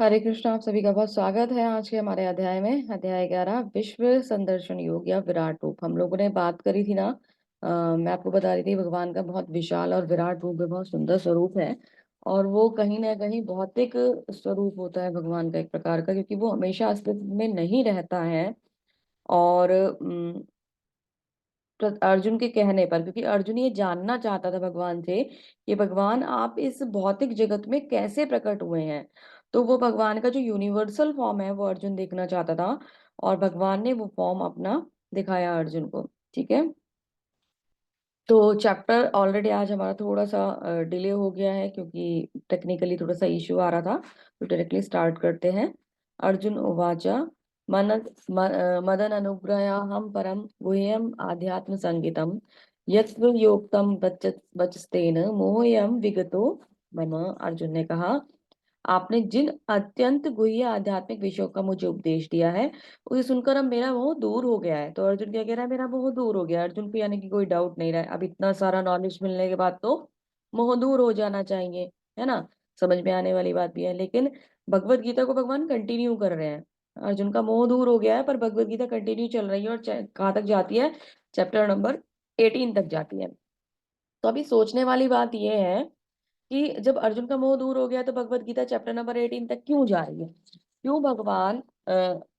हरे कृष्णा। आप सभी का बहुत स्वागत है आज के हमारे अध्याय में। अध्याय 11 विश्व संदर्शन योग या विराट रूप। हम लोगों ने बात करी थी ना। मैं आपको बता रही थी भगवान का बहुत विशाल और विराट रूप है, बहुत सुंदर स्वरूप है। और वो कहीं ना कहीं भौतिक स्वरूप होता है भगवान का एक प्रकार का, क्योंकि वो हमेशा अस्तित्व में नहीं रहता है। और अर्जुन के कहने पर, क्योंकि अर्जुन ये जानना चाहता था भगवान से कि भगवान आप इस भौतिक जगत में कैसे प्रकट हुए हैं। तो वो भगवान का जो यूनिवर्सल फॉर्म है वो अर्जुन देखना चाहता था। और भगवान ने वो फॉर्म अपना दिखाया अर्जुन को। ठीक है। तो चैप्टर ऑलरेडी आज हमारा थोड़ा सा डिले हो गया है, क्योंकि टेक्निकली थोड़ा सा इश्यू आ रहा था। तो डायरेक्टली स्टार्ट करते हैं। अर्जुन उवाच मन मदन अनुग्रह हम परम गुह्यम आध्यात्म संगीतम यत्व योक्तम वचस्तेन मोहयम विगतो मम। अर्जुन ने कहा, आपने जिन अत्यंत गुह्य आध्यात्मिक विषयों का मुझे उपदेश दिया है उसे सुनकर अब मेरा मोह दूर हो गया है। तो अर्जुन क्या कह रहा है, मेरा मोह दूर हो गया है। अर्जुन को यानी कि कोई डाउट नहीं रहा है। अब इतना सारा नॉलेज मिलने के बाद तो मोह दूर हो जाना चाहिए, है ना। समझ में आने वाली बात भी है। लेकिन भगवत गीता को भगवान कंटिन्यू कर रहे हैं। अर्जुन का मोह दूर हो गया है, पर भगवत गीता कंटिन्यू चल रही है। और कहाँ तक जाती है? चैप्टर नंबर 18 तक जाती है। तो अभी सोचने वाली बात यह है कि जब अर्जुन का मोह दूर हो गया तो भगवत गीता चैप्टर नंबर 18 तक क्यों जा रही है? क्यों भगवान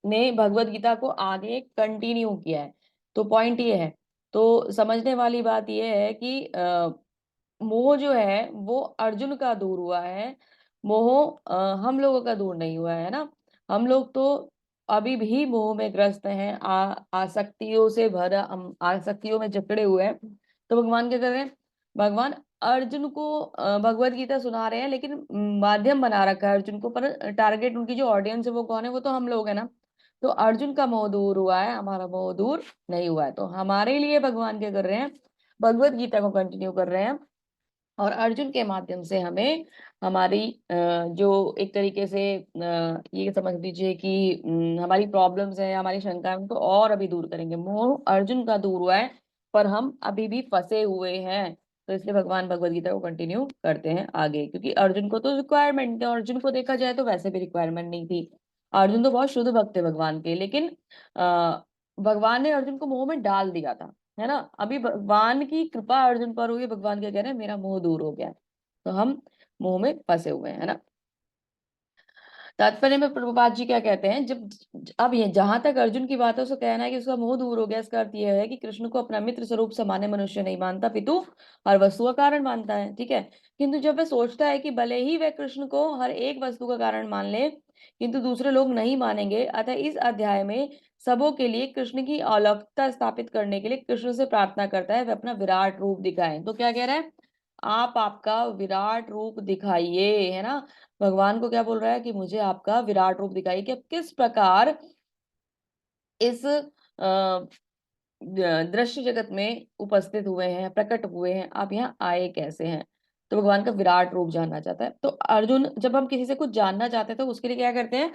ने भगवत गीता को आगे कंटिन्यू किया है? तो पॉइंट ये है। तो समझने वाली बात ये है कि मोह जो है वो अर्जुन का दूर हुआ है। मोह हम लोगों का दूर नहीं हुआ है ना। हम लोग तो अभी भी मोह में ग्रस्त हैं। आसक्तियों से भरा, हम आसक्तियों में जकड़े हुए हैं। तो भगवान क्या कर रहे हैं? भगवान अर्जुन को भगवत गीता सुना रहे हैं, लेकिन माध्यम बना रखा है अर्जुन को। पर टारगेट, उनकी जो ऑडियंस है वो कौन है? वो तो हम लोग है ना। तो अर्जुन का मोह दूर हुआ है, हमारा मोह दूर नहीं हुआ है। तो हमारे लिए भगवान क्या कर रहे हैं? भगवत गीता को कंटिन्यू कर रहे हैं। और अर्जुन के माध्यम से हमें हमारी जो एक तरीके से ये समझ लीजिए कि हमारी प्रॉब्लम्स है, हमारी शंका है, उनको और अभी दूर करेंगे। मोह अर्जुन का दूर हुआ है, पर हम अभी भी फंसे हुए हैं। तो इसलिए भगवान भगवद गीता को कंटिन्यू करते हैं आगे, क्योंकि अर्जुन को तो रिक्वायरमेंट है। अर्जुन को देखा जाए तो वैसे भी रिक्वायरमेंट नहीं थी। अर्जुन तो बहुत शुद्ध भक्त है भगवान के, लेकिन भगवान ने अर्जुन को मोह में डाल दिया था, है ना। अभी भगवान की कृपा अर्जुन पर हुई। भगवान क्या कह रहे हैं? मेरा मोह दूर हो गया है। तो हम मोह में फंसे हुए हैं, है ना। तात्पर्य में प्रभुपाद जी क्या कहते हैं, जब अब ये जहां तक अर्जुन की बात है, उसको कहना है कि उसका मोह दूर हो गया। इसका अर्थ यह है कि कृष्ण को अपना मित्र स्वरूप सामान्य मनुष्य नहीं मानता, पितु हर वस्तु का कारण मानता है। ठीक है। किंतु जब वह सोचता है कि भले ही वह कृष्ण को हर एक वस्तु का कारण मान ले, किंतु दूसरे लोग नहीं मानेंगे, अतः इस अध्याय में सबों के लिए कृष्ण की अलौकिकता स्थापित करने के लिए कृष्ण से प्रार्थना करता है वह अपना विराट रूप दिखाए। तो क्या कह रहा है? आप आपका विराट रूप दिखाइए, है ना। भगवान को क्या बोल रहा है कि मुझे आपका विराट रूप दिखाइए कि आप किस प्रकार इस दृश्य जगत में उपस्थित हुए हैं, प्रकट हुए हैं, आप यहाँ आए कैसे हैं। तो भगवान का विराट रूप जानना चाहता है। तो अर्जुन, जब हम किसी से कुछ जानना चाहते हैं तो उसके लिए क्या करते हैं?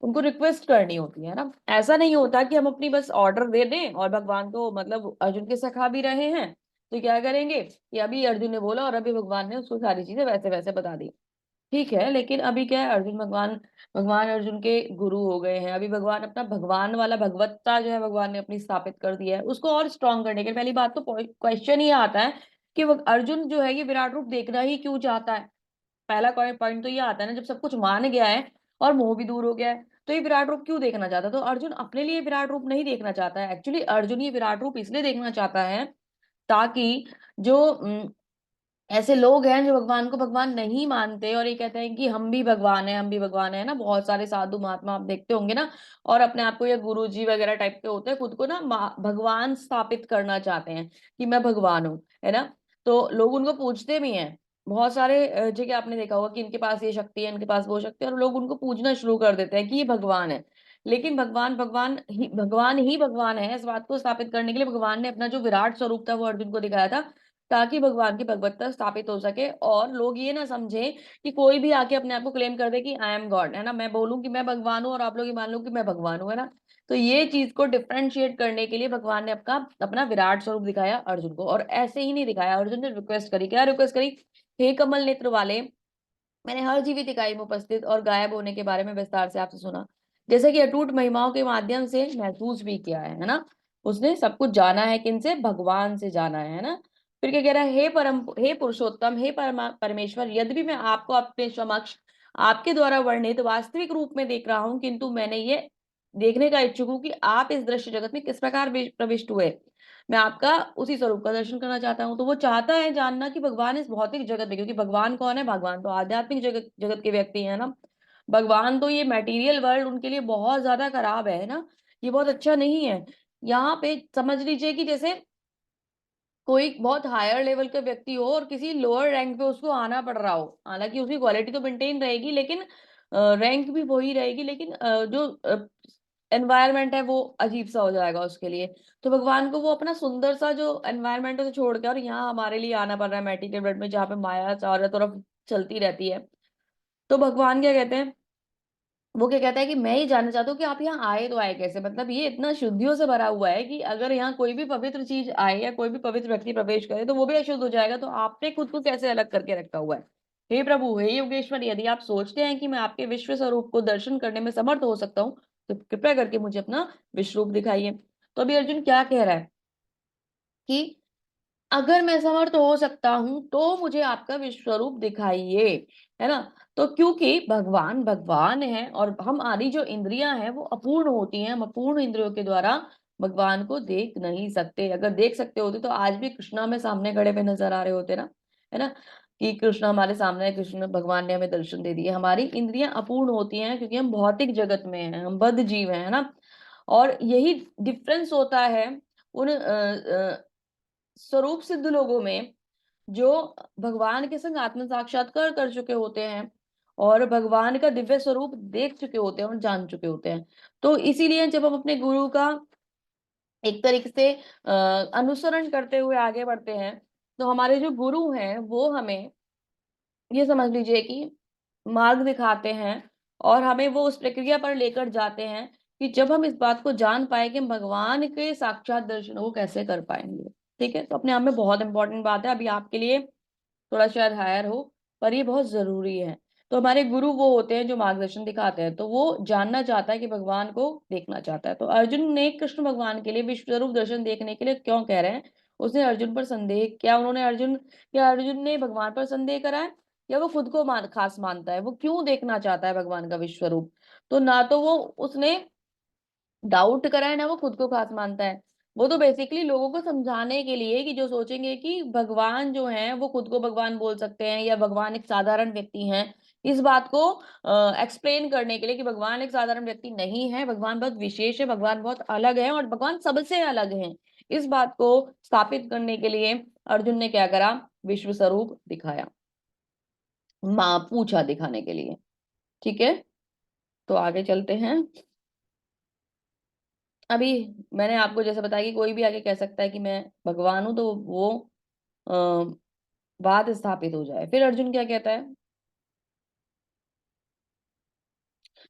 उनको रिक्वेस्ट करनी होती है ना। ऐसा नहीं होता कि हम अपनी बस ऑर्डर दे दें। और भगवान तो मतलब अर्जुन के सखा भी रहे हैं, तो क्या करेंगे कि अभी अर्जुन ने बोला और अभी भगवान ने उसको सारी चीजें वैसे वैसे बता दी। ठीक है। लेकिन अभी क्या है, अर्जुन भगवान भगवान अर्जुन के गुरु हो गए हैं। अभी भगवान अपना भगवान वाला भगवत्ता जो है भगवान ने अपनी स्थापित कर दिया है। उसको और स्ट्रांग करने के लिए पहली बात तो क्वेश्चन ये आता है कि अर्जुन जो है ये विराट रूप देखना ही क्यों चाहता है। पहला पॉइंट तो ये आता है ना, जब सब कुछ मान गया है और मोह भी दूर हो गया है, तो ये विराट रूप क्यों देखना चाहता है? तो अर्जुन अपने लिए विराट रूप नहीं देखना चाहता है। एक्चुअली अर्जुन ये विराट रूप इसलिए देखना चाहता है ताकि जो ऐसे लोग हैं जो भगवान को भगवान नहीं मानते और ये कहते हैं कि हम भी भगवान है, हम भी भगवान है ना। बहुत सारे साधु महात्मा आप देखते होंगे ना, और अपने आप को ये गुरु जी वगैरह टाइप के होते हैं, खुद को ना भगवान स्थापित करना चाहते हैं कि मैं भगवान हूँ, है ना। तो लोग उनको पूछते भी हैं। बहुत सारे जगह आपने देखा होगा कि इनके पास ये शक्ति है, इनके पास वो शक्ति है, और लोग उनको पूजना शुरू कर देते हैं कि ये भगवान है। लेकिन भगवान ही भगवान है। इस बात को स्थापित करने के लिए भगवान ने अपना जो विराट स्वरूप था वो अर्जुन को दिखाया था, ताकि भगवान की भगवत्ता स्थापित हो सके और लोग ये ना समझे कि कोई भी आके अपने आप को क्लेम कर दे कि आई एम गॉड, है ना। मैं बोलूं कि मैं भगवान हूँ और आप लोग ये मान लो कि मैं भगवान हूँ, है ना। तो ये चीज को डिफ्रेंशिएट करने के लिए भगवान ने अपना अपना विराट स्वरूप दिखाया अर्जुन को। और ऐसे ही नहीं दिखाया, अर्जुन ने रिक्वेस्ट करी। क्या रिक्वेस्ट करी? हे कमल नेत्र वाले, मैंने हर जीवित इकाई में उपस्थित और गायब होने के बारे में विस्तार से आपसे सुना, जैसे कि अटूट महिमाओं के माध्यम से महसूस भी किया है ना। उसने सब कुछ जाना है, किनसे? भगवान से जाना है ना। फिर क्या कह रहा है? हे पुरुषोत्तम, हे परमेश्वर, यद्यपि मैं आपको अपने समक्ष आपके द्वारा वर्णित वास्तविक रूप में देख रहा हूं, किंतु मैंने ये देखने का इच्छुक हूं कि आप इस दृश्य जगत में किस प्रकार प्रविष्ट हुए। मैं आपका उसी स्वरूप का दर्शन करना चाहता हूँ। तो वो चाहता है जानना कि भगवान इस भौतिक जगत में, क्योंकि भगवान कौन है? भगवान तो आध्यात्मिक जगत जगत के व्यक्ति है ना। भगवान तो ये मटेरियल वर्ल्ड उनके लिए बहुत ज्यादा खराब है ना, ये बहुत अच्छा नहीं है। यहाँ पे समझ लीजिए कि जैसे कोई बहुत हायर लेवल का व्यक्ति हो और किसी लोअर रैंक पे उसको आना पड़ रहा हो, हालांकि उसकी क्वालिटी तो मेंटेन रहेगी, लेकिन रैंक भी वही रहेगी, लेकिन जो एनवायरनमेंट है वो अजीब सा हो जाएगा उसके लिए। तो भगवान को वो अपना सुंदर सा जो एनवायरनमेंट है तो छोड़ के, और यहाँ हमारे लिए आना पड़ रहा है मटेरियल वर्ल्ड में, जहाँ पे माया चारों तरफ चलती रहती है। तो भगवान क्या कहते हैं? वो क्या कहता है कि मैं ये जानना चाहता हूँ कि आप यहाँ आए तो आए कैसे? मतलब ये इतना शुद्धियों से भरा हुआ है कि अगर यहाँ कोई भी पवित्र चीज आए या कोई भी पवित्र व्यक्ति प्रवेश करे तो वो भी अशुद्ध हो जाएगा। तो आपने खुद को कैसे अलग करके रखा हुआ है? हे प्रभु, हे योगेश्वर, यदि आप सोचते हैं कि मैं आपके विश्व स्वरूप को दर्शन करने में समर्थ हो सकता हूँ, तो कृपया करके मुझे अपना विश्व रूप दिखाइए। तो अभी अर्जुन क्या कह रहा है कि अगर मैं समर्थ हो सकता हूं तो मुझे आपका विश्व स्वरूप दिखाइए, है ना। तो क्योंकि भगवान भगवान है और हम आदि जो इंद्रियां हैं वो अपूर्ण होती हैं, हम अपूर्ण इंद्रियों के द्वारा भगवान को देख नहीं सकते। अगर देख सकते होते तो आज भी कृष्णा में सामने खड़े पे नजर आ रहे होते ना, है ना, कि कृष्णा हमारे सामने है, कृष्ण भगवान ने हमें दर्शन दे दिए। हमारी इंद्रियां अपूर्ण होती हैं क्योंकि हम भौतिक जगत में हैं, हम बद्ध जीव हैं, है ना। और यही डिफरेंस होता है उन स्वरूप सिद्ध लोगों में जो भगवान के संग आत्म साक्षात्कार कर चुके होते हैं और भगवान का दिव्य स्वरूप देख चुके होते हैं और जान चुके होते हैं। तो इसीलिए जब हम अपने गुरु का एक तरीके से अनुसरण करते हुए आगे बढ़ते हैं, तो हमारे जो गुरु हैं वो हमें ये समझ लीजिए कि मार्ग दिखाते हैं और हमें वो उस प्रक्रिया पर लेकर जाते हैं कि जब हम इस बात को जान पाए कि हम भगवान के साक्षात दर्शन को कैसे कर पाएंगे। ठीक है, तो अपने आप में बहुत इंपॉर्टेंट बात है, अभी आपके लिए थोड़ा शायद हायर हो, पर ये बहुत जरूरी है। तो हमारे गुरु वो होते हैं जो मार्गदर्शन दिखाते हैं, तो वो जानना चाहता है कि भगवान को देखना चाहता है। तो अर्जुन ने कृष्ण भगवान के लिए विश्व स्वरूप दर्शन देखने के लिए क्यों कह रहे हैं? उसने अर्जुन पर संदेह क्या उन्होंने अर्जुन क्या अर्जुन ने भगवान पर संदेह करा है, या वो खुद को खास मानता है? वो क्यों देखना चाहता है भगवान का विश्व स्वरूप? तो ना तो वो उसने डाउट करा है, ना वो खुद को खास मानता है। वो तो बेसिकली लोगों को समझाने के लिए कि जो सोचेंगे कि भगवान जो है वो खुद को भगवान बोल सकते हैं या भगवान एक साधारण व्यक्ति हैं, इस बात को एक्सप्लेन करने के लिए कि भगवान एक साधारण व्यक्ति नहीं है, भगवान बहुत विशेष है, भगवान बहुत अलग है और भगवान सबसे अलग है। इस बात को स्थापित करने के लिए अर्जुन ने क्या करा? विश्व स्वरूप दिखाया, मां पूछा दिखाने के लिए। ठीक है, तो आगे चलते हैं। अभी मैंने आपको जैसे बताया कि कोई भी आगे कह सकता है कि मैं भगवान हूं, तो वो अः बात स्थापित हो जाए। फिर अर्जुन क्या कहता है?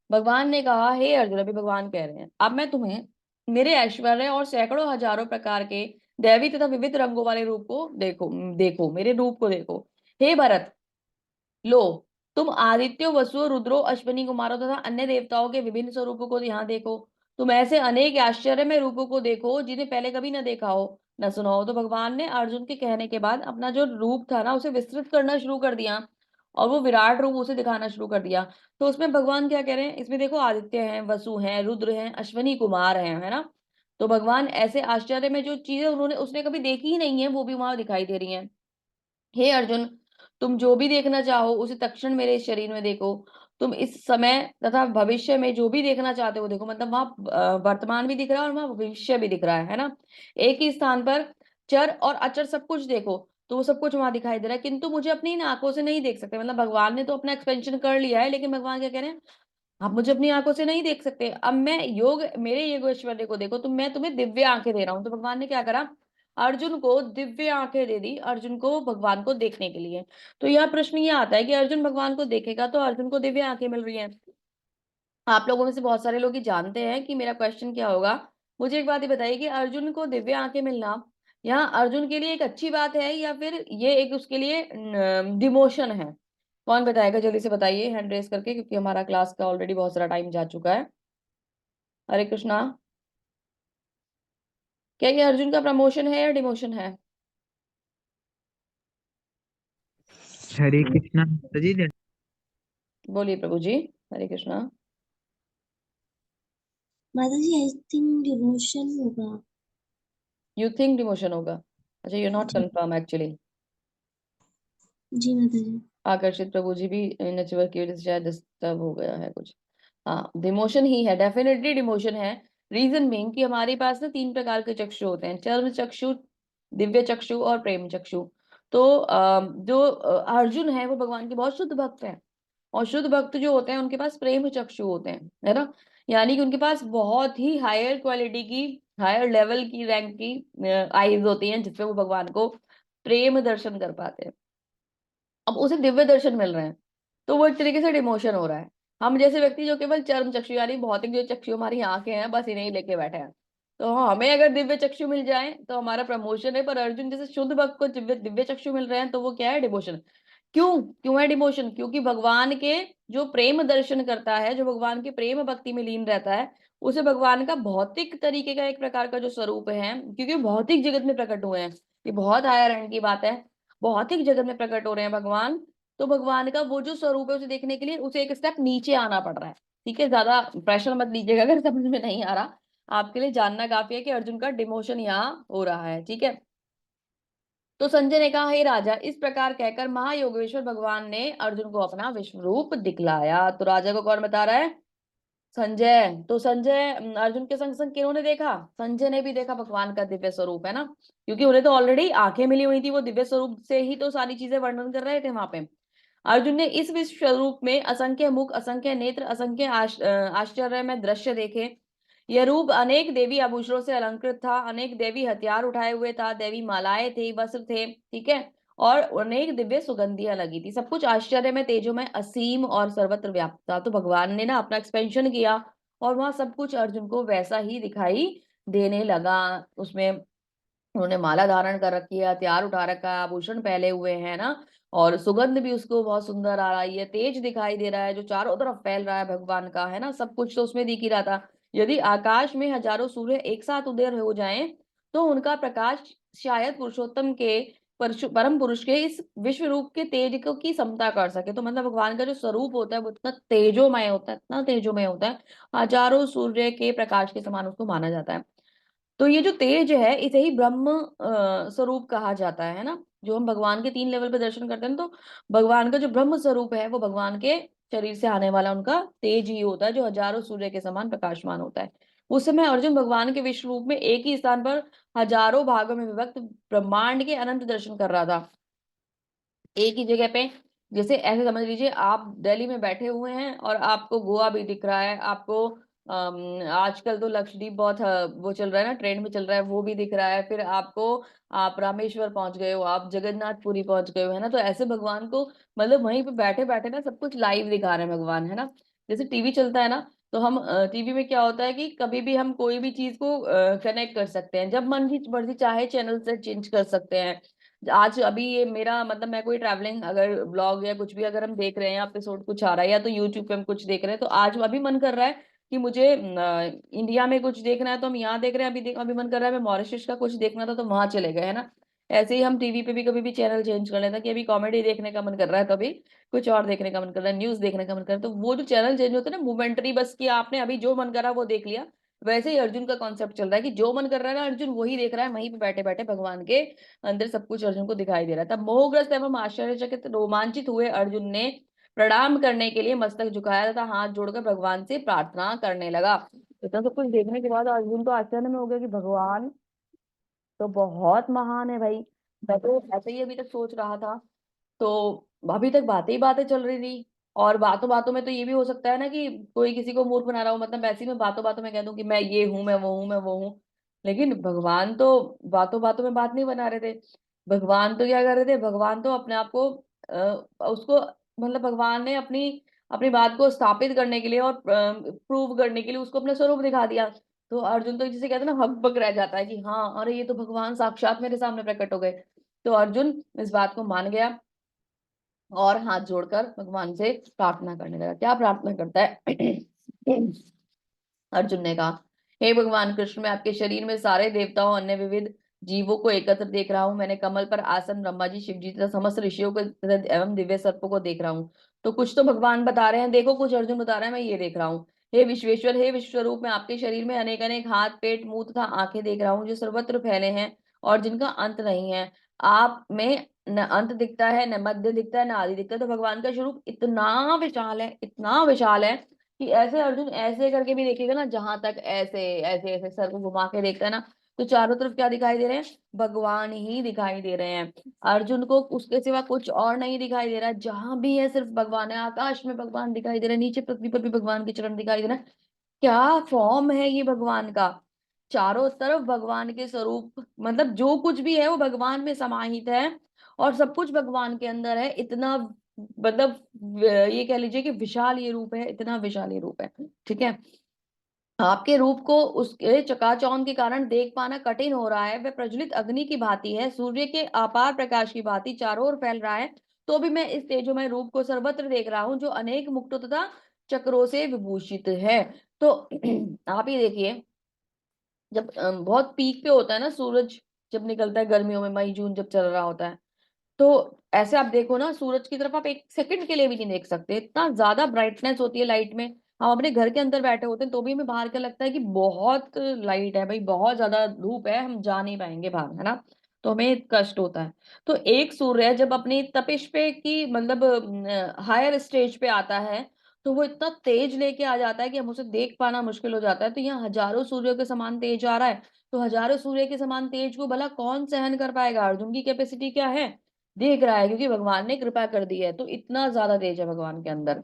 भगवान ने कहा, हे अर्जुन, अभी भगवान कह रहे हैं, अब मैं तुम्हें मेरे ऐश्वर्य और सैकड़ों हजारों प्रकार के दैवी तथा विविध रंगों वाले रूप को देखो, देखो मेरे रूप को देखो। हे भरत, लो, तुम आदित्यो, वसुओं, रुद्रो, अश्विनी कुमारों तथा अन्य देवताओं के विभिन्न स्वरूपों को यहाँ देखो। तुम ऐसे अनेक आश्चर्यमय रूपों को देखो जिन्हें पहले कभी न देखा हो, न सुना हो। तो भगवान ने अर्जुन के कहने के बाद अपना जो रूप था ना उसे विस्तृत करना शुरू कर दिया और वो विराट रूप उसे दिखाना शुरू कर दिया। तो उसमें भगवान क्या कह रहे हैं? इसमें देखो, आदित्य हैं, वसु हैं, रुद्र हैं, अश्विनी कुमार हैं, है ना। तो भगवान ऐसे आश्चर्य में जो चीजें उन्होंने उसने कभी देखी ही नहीं है वो भी वहां दिखाई दे रही हैं। हे अर्जुन, तुम जो भी देखना चाहो उसे तक्षण मेरे इस शरीर में देखो। तुम इस समय तथा भविष्य में जो भी देखना चाहते हो देखो। मतलब वहां वर्तमान भी दिख रहा है और वहां भविष्य भी दिख रहा है ना। एक ही स्थान पर चर और अचर सब कुछ देखो, तो वो सब कुछ वहां दिखाई दे रहा है, किंतु मुझे अपनी इन आंखों से नहीं देख सकते। मतलब भगवान ने तो अपना एक्सपेंशन कर लिया है, लेकिन भगवान क्या कह रहे हैं? आप मुझे अपनी आंखों से नहीं देख सकते। अब मैं योग मेरे योग ऐश्वर्य को देखो, तो मैं तुम्हें दिव्य आंखें दे रहा हूं। तो भगवान ने क्या करा? अर्जुन को दिव्य आंखें दे दी, अर्जुन को भगवान को देखने के लिए। तो यह प्रश्न ये आता है कि अर्जुन भगवान को देखेगा तो अर्जुन को दिव्य आंखें मिल रही हैं। आप लोगों में से बहुत सारे लोग ये जानते हैं कि मेरा क्वेश्चन क्या होगा। मुझे एक बात ये बताइए कि अर्जुन को दिव्य आंखें मिलना यहाँ अर्जुन के लिए एक अच्छी बात है या फिर ये एक उसके लिए डिमोशन है? कौन बताएगा, जल्दी से बताइए हैंड रेस करके, क्योंकि हमारा क्लास का ऑलरेडी बहुत सारा टाइम जा चुका है। हरे कृष्णा। क्या ये अर्जुन का प्रमोशन है या डिमोशन है? हरे कृष्णा माता जी। बोलिए प्रभु जी। हरे कृष्णा। माता जी आई थिंक डिवोशन होगा। यू थिंक डिमोशन होगा? अच्छा, यू नॉट जी। Confirm actually. जी माता जी। आकर्षित प्रभु जी भी नेटवर्क की वजह से शायद डिस्टर्ब हो गया है कुछ। हाँ, डिमोशन ही है, डेफिनेटली डिमोशन है। रीजन बीइंग कि हमारे पास ना 3 प्रकार के चक्षु होते हैं, चर्म चक्षु, दिव्य चक्षु और प्रेम चक्षु। तो जो अर्जुन है वो भगवान के बहुत शुद्ध भक्त हैं। और शुद्ध भक्त जो होते हैं उनके पास प्रेम चक्षु होते हैं, है ना। यानी कि उनके पास बहुत ही हायर क्वालिटी की, हायर लेवल की, रैंक की आईज होती हैं, जिससे वो भगवान को प्रेम दर्शन कर पाते हैं। अब उसे दिव्य दर्शन मिल रहे हैं, तो वो एक तरीके से डिमोशन हो रहा है। हम जैसे व्यक्ति जो केवल चर्म चक्षु यानी भौतिक जो चक्षु हमारी आंखें हैं, बस इन्हें ही लेके बैठे हैं, तो हमें अगर दिव्य चक्षु मिल जाए तो हमारा प्रमोशन है। पर अर्जुन जैसे शुद्ध भक्त को दिव्य दिव्य चक्षु मिल रहे हैं, तो वो क्या है, डिमोशन। क्यों क्यों है डिमोशन? क्योंकि भगवान के जो प्रेम दर्शन करता है, जो भगवान के प्रेम भक्ति में लीन रहता है, उसे भगवान का भौतिक तरीके का एक प्रकार का जो स्वरूप है, क्योंकि भौतिक जगत में प्रकट हुए हैं, ये बहुत हायर एंड की बात है, भौतिक जगत में प्रकट हो रहे हैं भगवान। तो भगवान का वो जो स्वरूप है उसे देखने के लिए उसे एक स्टेप नीचे आना पड़ रहा है। ठीक है, ज्यादा प्रेशर मत लीजिएगा अगर समझ में नहीं आ रहा। आपके लिए जानना काफी है कि अर्जुन का डिमोशन यहाँ हो रहा है। ठीक है, तो संजय ने कहा, हे राजा, इस प्रकार कहकर महायोगेश्वर भगवान ने अर्जुन को अपना विश्व रूप दिखलाया। तो राजा को कौन बता रहा है? संजय। तो संजय अर्जुन के संग संग किन्होंने देखा? संजय ने भी देखा भगवान का दिव्य स्वरूप, है ना, क्योंकि उन्हें तो ऑलरेडी आंखें मिली हुई थी, वो दिव्य स्वरूप से ही तो सारी चीजें वर्णन कर रहे थे वहां पे। अर्जुन ने इस विश्व स्वरूप में असंख्य मुख, असंख्य नेत्र, असंख्य आश्चर्य में दृश्य देखे। यह रूप अनेक देवी आभूषणों से अलंकृत था, अनेक देवी हथियार उठाए हुए था, देवी मालाएं थी, वस्त्र थे, ठीक है, और अनेक दिव्य सुगंधियां लगी थी। सब कुछ आश्चर्य में, तेजो में, असीम और सर्वत्र व्याप्त था। तो भगवान ने ना अपना एक्सपेंशन किया, और वहां सब कुछ अर्जुन को वैसा ही दिखाई देने लगा। उसमें उन्होंने माला धारण कर रखी है, हथियार उठा रखा है, आभूषण पहले हुए हैं ना, और सुगंध भी उसको बहुत सुंदर आ रही है, तेज दिखाई दे रहा है जो चारों तरफ फैल रहा है भगवान का, है ना, सब कुछ तो उसमें दिख ही रहा था। यदि आकाश में हजारों सूर्य एक साथ उदय हो जाएं, तो उनका प्रकाश शायद पुरुषोत्तम के परम पुरुष के इस विश्व रूप के तेज को की समता कर सके। तो मतलब भगवान का जो स्वरूप होता है वो इतना तेजोमय होता है, इतना तेजोमय होता है, हजारों सूर्य के प्रकाश के समान उसको माना जाता है। तो ये जो तेज है इसे ही ब्रह्म स्वरूप कहा जाता है ना। जो हम भगवान के 3 लेवल पे दर्शन करते हैं ना, तो भगवान का जो ब्रह्म स्वरूप है वो भगवान के शरीर से आने वाला उनका तेज ही होता है, जो हजारों सूर्य के समान प्रकाशमान होता है। उस समय अर्जुन भगवान के विश्व रूप में एक ही स्थान पर हजारों भागों में विभक्त ब्रह्मांड के अनंत दर्शन कर रहा था, एक ही जगह पे। जैसे ऐसे समझ लीजिए आप दिल्ली में बैठे हुए हैं और आपको गोवा भी दिख रहा है, आपको आजकल तो लक्षद्वीप बहुत वो चल रहा है ना, ट्रेंड में चल रहा है, वो भी दिख रहा है। फिर आपको, आप रामेश्वर पहुंच गए हो, आप जगन्नाथपुरी पहुंच गए हो, है ना। तो ऐसे भगवान को मतलब वहीं पे बैठे बैठे ना सब कुछ लाइव दिखा रहे हैं भगवान, है ना। जैसे टीवी चलता है ना, तो हम टीवी में क्या होता है कि कभी भी हम कोई भी चीज को कनेक्ट कर सकते हैं, जब मन की मर्जी चाहे चैनल से चेंज कर सकते हैं। आज अभी ये मेरा मतलब, मैं कोई ट्रैवलिंग अगर ब्लॉग या कुछ भी अगर हम देख रहे हैं, एपिसोड कुछ आ रहा है, या तो यूट्यूब पे हम कुछ देख रहे हैं, तो आज अभी मन कर रहा है कि मुझे इंडिया में कुछ देखना है तो हम यहाँ देख रहे हैं, अभी मन कर रहा है मैं मॉरिशस का कुछ देखना था तो वहां चले गए, है ना। ऐसे ही हम टीवी पे भी कभी भी चैनल चेंज कर लेते हैं, कि अभी कॉमेडी देखने का मन कर रहा है, कभी कुछ और देखने का मन कर रहा है, न्यूज देखने का मन कर रहा है, तो वो जो चैनल चेंज होते हैं ना मोमेंटरी, बस कि आपने अभी जो मन करा वो देख लिया। वैसे ही अर्जुन का कॉन्सेप्ट चल रहा है कि जो मन कर रहा है ना अर्जुन वही देख रहा है, वहीं पे बैठे बैठे भगवान के अंदर सब कुछ अर्जुन को दिखाई दे रहा था। मोहग्रस्त एवं आश्चर्यचकित रोमांचित हुए अर्जुन ने प्रणाम करने के लिए मस्तक झुकाया तथा हाथ जोड़कर भगवान से प्रार्थना करने लगा। इतना सब कुछ देखने के बाद अर्जुन तो आश्चर्य में हो गया कि भगवान तो बहुत महान है भाई। मैं तो ऐसे ही अभी तक सोच रहा था, तो अभी तक बातें ही बातें चल रही थी। और बातों बातों में तो ये भी हो सकता है ना कि कोई किसी को मूर्ख बना रहा हो, मतलब वैसे ही मैं बातों बातों में कह दूं कि मैं ये हूं, मैं वो हूं, मैं वो हूं। लेकिन भगवान तो बातों बातों में बात नहीं बना रहे थे। भगवान तो क्या कर रहे थे, भगवान तो अपने आप को उसको मतलब भगवान ने अपनी अपनी बात को स्थापित करने के लिए और प्रूव करने के लिए उसको अपना स्वरूप दिखा दिया। तो अर्जुन तो जिसे कहते हैं ना हकबक रह जाता है कि हाँ, अरे ये तो भगवान साक्षात मेरे सामने प्रकट हो गए। तो अर्जुन इस बात को मान गया और हाथ जोड़कर भगवान से प्रार्थना करने लगा। क्या प्रार्थना करता है? अर्जुन ने कहा, हे भगवान कृष्ण, मैं आपके शरीर में सारे देवताओं अन्य विविध जीवों को एकत्र देख रहा हूँ। मैंने कमल पर आसन ब्रह्मा जी, शिव जी तथा समस्त ऋषियों को एवं दिव्य सर्पों को देख रहा हूँ। तो कुछ तो भगवान बता रहे हैं, देखो कुछ अर्जुन बता रहे हैं, मैं ये देख रहा हूँ। हे विश्वेश्वर, हे विश्वरूप, मैं आपके शरीर में अनेक अनेक हाथ, पेट, मुंह तथा आंखें देख रहा हूँ, जो सर्वत्र फैले हैं और जिनका अंत नहीं है। आप में न अंत दिखता है, न मध्य दिखता है, न आदि दिखता है। तो भगवान का स्वरूप इतना विशाल है, इतना विशाल है कि ऐसे अर्जुन ऐसे करके भी देखेगा ना, जहां तक ऐसे ऐसे ऐसे सर को घुमा के देखता है ना, तो चारों तरफ क्या दिखाई दे रहे हैं? भगवान ही दिखाई दे रहे हैं। अर्जुन को उसके सिवा कुछ और नहीं दिखाई दे रहा है। जहां भी है सिर्फ भगवान है। आकाश में भगवान दिखाई दे रहे हैं, नीचे पृथ्वी पर भी भगवान के चरण दिखाई दे रहे हैं। क्या फॉर्म है ये भगवान का! चारों तरफ भगवान के स्वरूप, मतलब जो कुछ भी है वो भगवान में समाहित है और सब कुछ भगवान के अंदर है। इतना मतलब ये कह लीजिए कि विशाल ये रूप है, इतना विशाल ये रूप है। ठीक है, आपके रूप को उसके चकाचौंध के कारण देख पाना कठिन हो रहा है। वह प्रज्वलित अग्नि की भांति है, सूर्य के अपार प्रकाश की भांति चारों ओर फैल रहा है। तो भी मैं इस तेजोमय रूप को सर्वत्र देख रहा हूँ, जो अनेक मुक्तों तथा चक्रों से विभूषित है। तो आप ही देखिए, जब बहुत पीक पे होता है ना सूरज, जब निकलता है गर्मियों में, मई जून जब चल रहा होता है, तो ऐसे आप देखो ना, सूरज की तरफ आप एक सेकंड के लिए भी नहीं देख सकते, इतना ज्यादा ब्राइटनेस होती है लाइट में। हम अपने घर के अंदर बैठे होते हैं तो भी हमें बाहर का लगता है कि बहुत लाइट है भाई, बहुत ज्यादा धूप है, हम जा नहीं पाएंगे बाहर, है ना। तो हमें कष्ट होता है। तो एक सूर्य जब अपनी तपिश पे की मतलब हायर स्टेज पे आता है, तो वो इतना तेज लेके आ जाता है कि हम उसे देख पाना मुश्किल हो जाता है। तो यहाँ हजारों सूर्यों के समान तेज आ रहा है। तो हजारों सूर्य के समान तेज को भला कौन सहन कर पाएगा? अर्जुन की कैपेसिटी क्या है? देख रहा है, क्योंकि भगवान ने कृपा कर दी है। तो इतना ज्यादा तेज है भगवान के अंदर।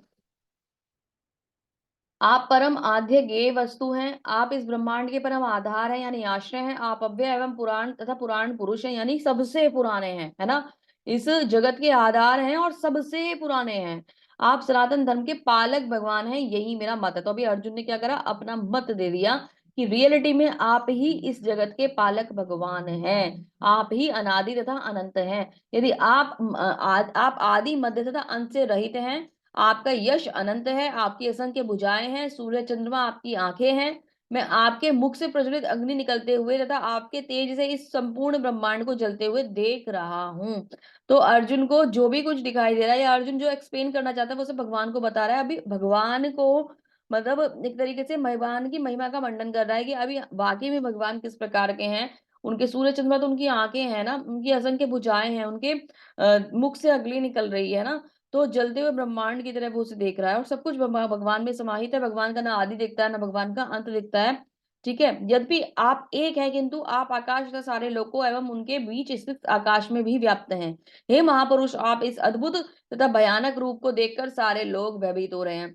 आप परम आद्य गेय वस्तु हैं, आप इस ब्रह्मांड के परम आधार हैं, यानी आश्रय हैं। आप अव्यय एवं पुराण तथा पुराण पुरुष हैं, यानी सबसे पुराने हैं, है ना। इस जगत के आधार हैं और सबसे पुराने हैं। आप सनातन धर्म के पालक भगवान हैं, यही मेरा मत है। तो अभी अर्जुन ने क्या करा? अपना मत दे दिया कि रियलिटी में आप ही इस जगत के पालक भगवान हैं, आप ही अनादि तथा अनंत हैं। यदि आप आदि मध्य तथा अंत से रहित हैं, आपका यश अनंत है, आपकी असंख्य भुजाएं हैं, सूर्य चंद्रमा आपकी आंखें हैं। मैं आपके मुख से प्रज्वलित अग्नि निकलते हुए तथा आपके तेज से इस संपूर्ण ब्रह्मांड को जलते हुए देख रहा हूं। तो अर्जुन को जो भी कुछ दिखाई दे रहा है, या अर्जुन जो एक्सप्लेन करना चाहता है, वो सब भगवान को बता रहा है। अभी भगवान को मतलब एक तरीके से भगवान की महिमा का मंडन कर रहा है कि अभी वाकई में भगवान किस प्रकार के हैं। उनके सूर्य चंद्रमा तो उनकी आंखें हैं ना, उनकी असंख्य भुजाएं हैं, उनके मुख से अग्नि निकल रही है ना। तो जलते हुए ब्रह्मांड की तरह वो उसे देख रहा है और सब कुछ भगवान में समाहित है। भगवान का ना आदि दिखता है, ना भगवान का अंत दिखता है। ठीक है, यद्यपि आप एक है, किंतु आप आकाश तथा सारे लोकों एवं उनके बीच स्थित आकाश में भी व्याप्त हैं। हे महापुरुष, आप इस अद्भुत तथा भयानक रूप को देखकर सारे लोग भयभीत हो रहे हैं।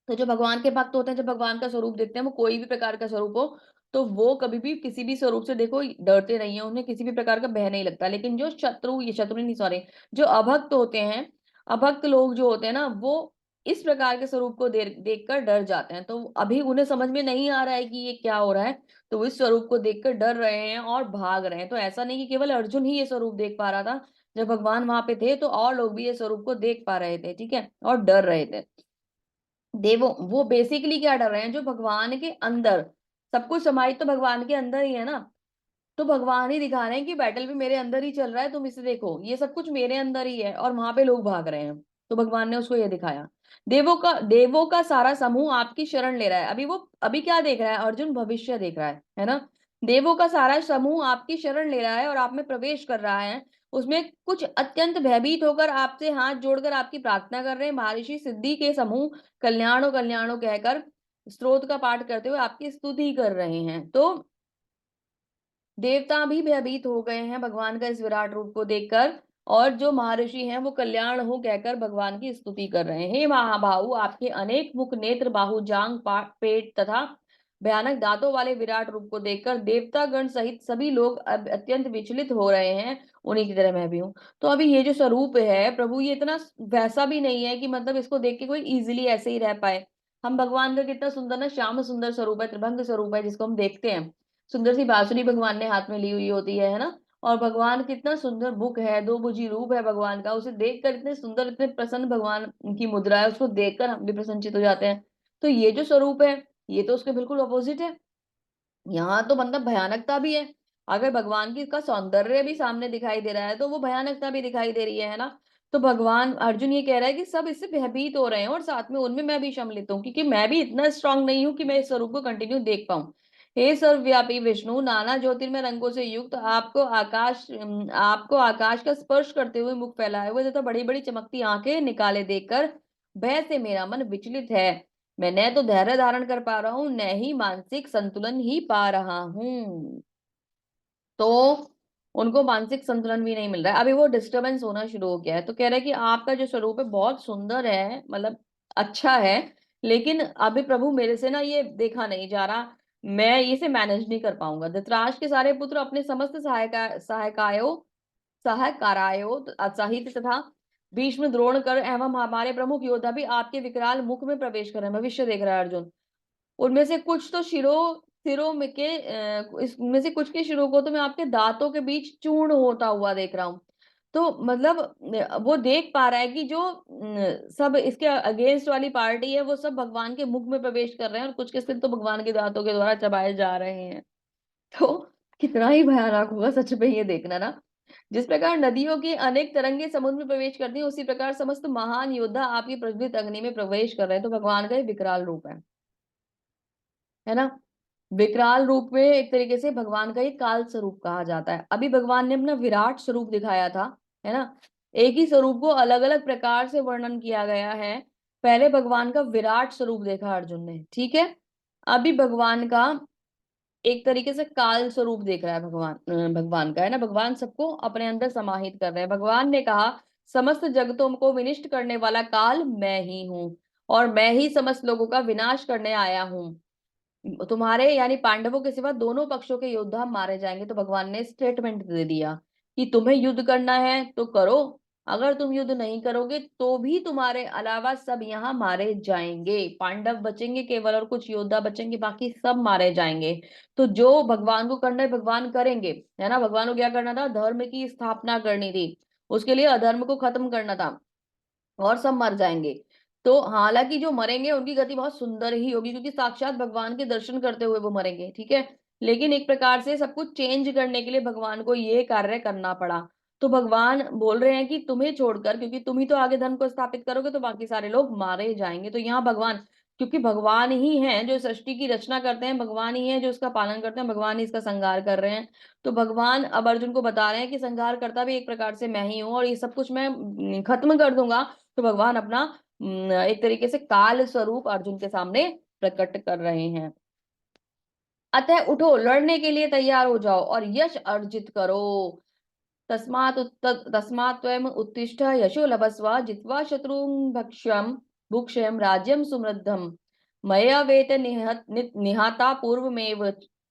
तो जो भगवान के भक्त होते हैं, जब भगवान का स्वरूप देखते हैं, वो कोई भी प्रकार का स्वरूप हो, तो वो कभी भी किसी भी स्वरूप से देखो डरते नहीं है, उन्हें किसी भी प्रकार का भय नहीं लगता। लेकिन जो शत्रु, ये शत्रु नहीं सॉरी, जो अभक्त होते हैं, अभक्त लोग जो होते हैं ना, वो इस प्रकार के स्वरूप को देख कर डर जाते हैं। तो अभी उन्हें समझ में नहीं आ रहा है कि ये क्या हो रहा है, तो वो इस स्वरूप को देखकर डर रहे हैं और भाग रहे हैं। तो ऐसा नहीं कि केवल अर्जुन ही ये स्वरूप देख पा रहा था, जब भगवान वहां पे थे तो और लोग भी ये स्वरूप को देख पा रहे थे, ठीक है, और डर रहे थे। देवो वो बेसिकली क्या डर रहे हैं? जो भगवान के अंदर, सब कुछ समाहित तो भगवान के अंदर ही है ना। तो भगवान ही दिखा रहे हैं कि बैटल भी मेरे अंदर ही चल रहा है, तुम इसे देखो, ये सब कुछ मेरे अंदर ही है और वहां पे लोग भाग रहे हैं। तो भगवान ने उसको ये दिखाया। देवों का सारा समूह आपकी शरण ले रहा है। अभी क्या देख रहा है अर्जुन? भविष्य देख रहा है ना। देवों का सारा समूह आपकी शरण ले रहा है और आप में प्रवेश कर रहा है। उसमें कुछ अत्यंत भयभीत होकर आपसे हाथ जोड़कर आपकी प्रार्थना कर रहे हैं। महर्षि सिद्धि के समूह कल्याणो कल्याणो कहकर स्तोत्र का पाठ करते हुए आपकी स्तुति कर रहे हैं। तो देवता भी भयभीत हो गए हैं भगवान का इस विराट रूप को देखकर, और जो महर्षि हैं वो कल्याण हो कहकर भगवान की स्तुति कर रहे हैं। हे महाबाहु, आपके अनेक मुख, नेत्र, बाहु, जांग, पेट तथा भयानक दांतों वाले विराट रूप को देखकर देवता गण सहित सभी लोग अब अत्यंत विचलित हो रहे हैं। उन्हीं की तरह मैं भी हूँ। तो अभी ये जो स्वरूप है प्रभु, ये इतना वैसा भी नहीं है कि मतलब इसको देख के कोई इजिली ऐसे ही रह पाए। हम भगवान का कितना सुंदर ना, श्याम सुंदर स्वरूप है, त्रिभंग स्वरूप है, जिसको हम देखते हैं। सुंदर सी बांसुरी भगवान ने हाथ में ली हुई होती है ना। और भगवान कितना सुंदर मुख है, दो भुजी रूप है भगवान का, उसे देखकर इतने सुंदर, इतने प्रसन्न भगवान की मुद्रा है, उसको देखकर हम भी प्रसन्नचित हो जाते हैं। तो ये जो स्वरूप है ये तो उसके बिल्कुल अपोजिट है। यहाँ तो मतलब भयानकता भी है। अगर भगवान की का सौंदर्य भी सामने दिखाई दे रहा है तो वो भयानकता भी दिखाई दे रही है ना। तो भगवान अर्जुन ये कह रहा है कि सब इससे भयभीत हो रहे हैं और साथ में उनमें मैं भी सम्मिलित हूँ, क्योंकि मैं भी इतना स्ट्रांग नहीं हूँ कि मैं इस स्वरूप को कंटिन्यू देख पाऊं। हे सर्वव्यापी विष्णु, नाना ज्योतिर्मय रंगों से युक्त, आपको आकाश का स्पर्श करते हुए मुख फैलाए हुए तथा बड़ी बड़ी चमकती आंखें निकाले देखकर भय से मेरा मन विचलित है। मैं न तो धैर्य धारण कर पा रहा हूं, न ही मानसिक संतुलन ही पा रहा हूं। तो उनको मानसिक संतुलन भी नहीं मिल रहा है, अभी वो डिस्टरबेंस होना शुरू हो गया है। तो कह रहा है कि आपका जो स्वरूप है बहुत सुंदर है, मतलब अच्छा है, लेकिन अभी प्रभु मेरे से ना ये देखा नहीं जा रहा, मैं इसे मैनेज नहीं कर पाऊंगा। धृतराष्ट्र के सारे पुत्र अपने समस्त सहायकारायो सहित तथा भीष्म, द्रोण कर एवं हमारे प्रमुख योद्धा भी आपके विकराल मुख में प्रवेश कर रहे हैं। भविष्य देख रहा है अर्जुन। उनमें से कुछ तो सिरों में के इसमें से कुछ के शिरों को तो मैं आपके दांतों के बीच चूर्ण होता हुआ देख रहा हूँ। तो मतलब वो देख पा रहा है कि जो सब इसके अगेंस्ट वाली पार्टी है वो सब भगवान के मुख में प्रवेश कर रहे हैं और कुछ के सिर तो भगवान के दांतों के द्वारा चबाए जा रहे हैं। तो कितना ही भयानक होगा सच में ये देखना ना। जिस प्रकार नदियों की अनेक तरंगे समुद्र में प्रवेश करती हैं, उसी प्रकार समस्त महान योद्धा आपकी प्रज्वलित अग्नि में प्रवेश कर रहे हैं। तो भगवान का ये विकराल रूप है ना। विकराल रूप में एक तरीके से भगवान का ही काल स्वरूप कहा जाता है। अभी भगवान ने अपना विराट स्वरूप दिखाया था, है ना। एक ही स्वरूप को अलग अलग प्रकार से वर्णन किया गया है। पहले भगवान का विराट स्वरूप देखा अर्जुन ने, ठीक है। अभी भगवान का एक तरीके से काल स्वरूप देख रहा है भगवान का, है ना। भगवान सबको अपने अंदर समाहित कर रहे हैं। भगवान ने कहा, समस्त जगतों को विनिष्ट करने वाला काल मैं ही हूँ और मैं ही समस्त लोगों का विनाश करने आया हूँ। तुम्हारे यानी पांडवों के सिवा दोनों पक्षों के योद्धा मारे जाएंगे। तो भगवान ने स्टेटमेंट दे दिया कि तुम्हें युद्ध करना है तो करो, अगर तुम युद्ध नहीं करोगे तो भी तुम्हारे अलावा सब यहाँ मारे जाएंगे। पांडव बचेंगे केवल और कुछ योद्धा बचेंगे, बाकी सब मारे जाएंगे। तो जो भगवान को करना है भगवान करेंगे, है ना। भगवान को क्या करना था, धर्म की स्थापना करनी थी, उसके लिए अधर्म को खत्म करना था, और सब मर जाएंगे। तो हालांकि जो मरेंगे उनकी गति बहुत सुंदर ही होगी, क्योंकि साक्षात भगवान के दर्शन करते हुए वो मरेंगे, ठीक है। लेकिन एक प्रकार से सब कुछ चेंज करने के लिए भगवान को ये कार्य करना पड़ा। तो भगवान बोल रहे हैं कि तुम्हें छोड़कर, क्योंकि तुम ही तो आगे धर्म को स्थापित करोगे, तो बाकी सारे लोग मारे जाएंगे। तो यहाँ भगवान, क्योंकि भगवान ही हैं जो सृष्टि की रचना करते हैं, भगवान ही है जो उसका पालन करते हैं, भगवान ही इसका संहार कर रहे हैं। तो भगवान अब अर्जुन को बता रहे हैं कि संहार करता भी एक प्रकार से मैं ही हूँ और ये सब कुछ मैं खत्म कर दूंगा। तो भगवान अपना एक तरीके से काल स्वरूप अर्जुन के सामने प्रकट कर रहे हैं। अतः उठो, लड़ने के लिए तैयार हो जाओ और यश अर्जित करो। तस्मात् त्वम् उत्तिष्ठ यशो लभस्व, जित्वा शत्रुं भुक्ष्यं राज्यं सुमृद्धम्, मया वेत निहता पूर्वमेव,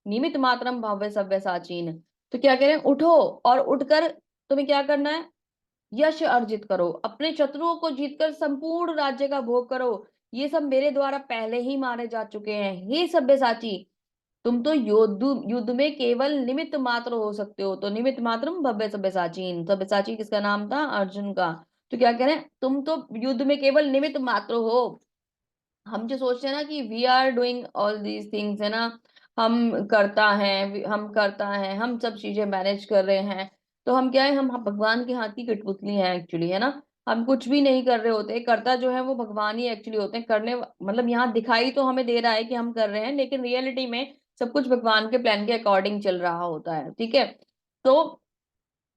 निमित मात्रम भव्य सव्यसाचीन। तो क्या कह रहे हैं, उठो और उठकर तुम्हें क्या करना है, यश अर्जित करो, अपने शत्रुओं को जीतकर संपूर्ण राज्य का भोग करो। ये सब मेरे द्वारा पहले ही मारे जा चुके हैं। हे सब्यसाची, तुम तो युद्ध में केवल निमित्त मात्र हो सकते हो। तो निमित्त मात्रम भव्य सब्यसाचीन, सब्यसाची किसका नाम था, अर्जुन का। तो क्या कह रहे हैं, तुम तो युद्ध में केवल निमित्त मात्र हो। हम जो सोचते हैं ना कि we are doing all these things, है ना, हम करता है, हम सब चीजें मैनेज कर रहे हैं। तो हम क्या है, हम भगवान के हाथ की कठपुतली हैं एक्चुअली, है ना। हम कुछ भी नहीं कर रहे होते, करता जो है वो भगवान ही एक्चुअली होते हैं। करने मतलब यहाँ दिखाई तो हमें दे रहा है कि हम कर रहे हैं, लेकिन रियलिटी में सब कुछ भगवान के प्लान के अकॉर्डिंग चल रहा होता है, ठीक है। तो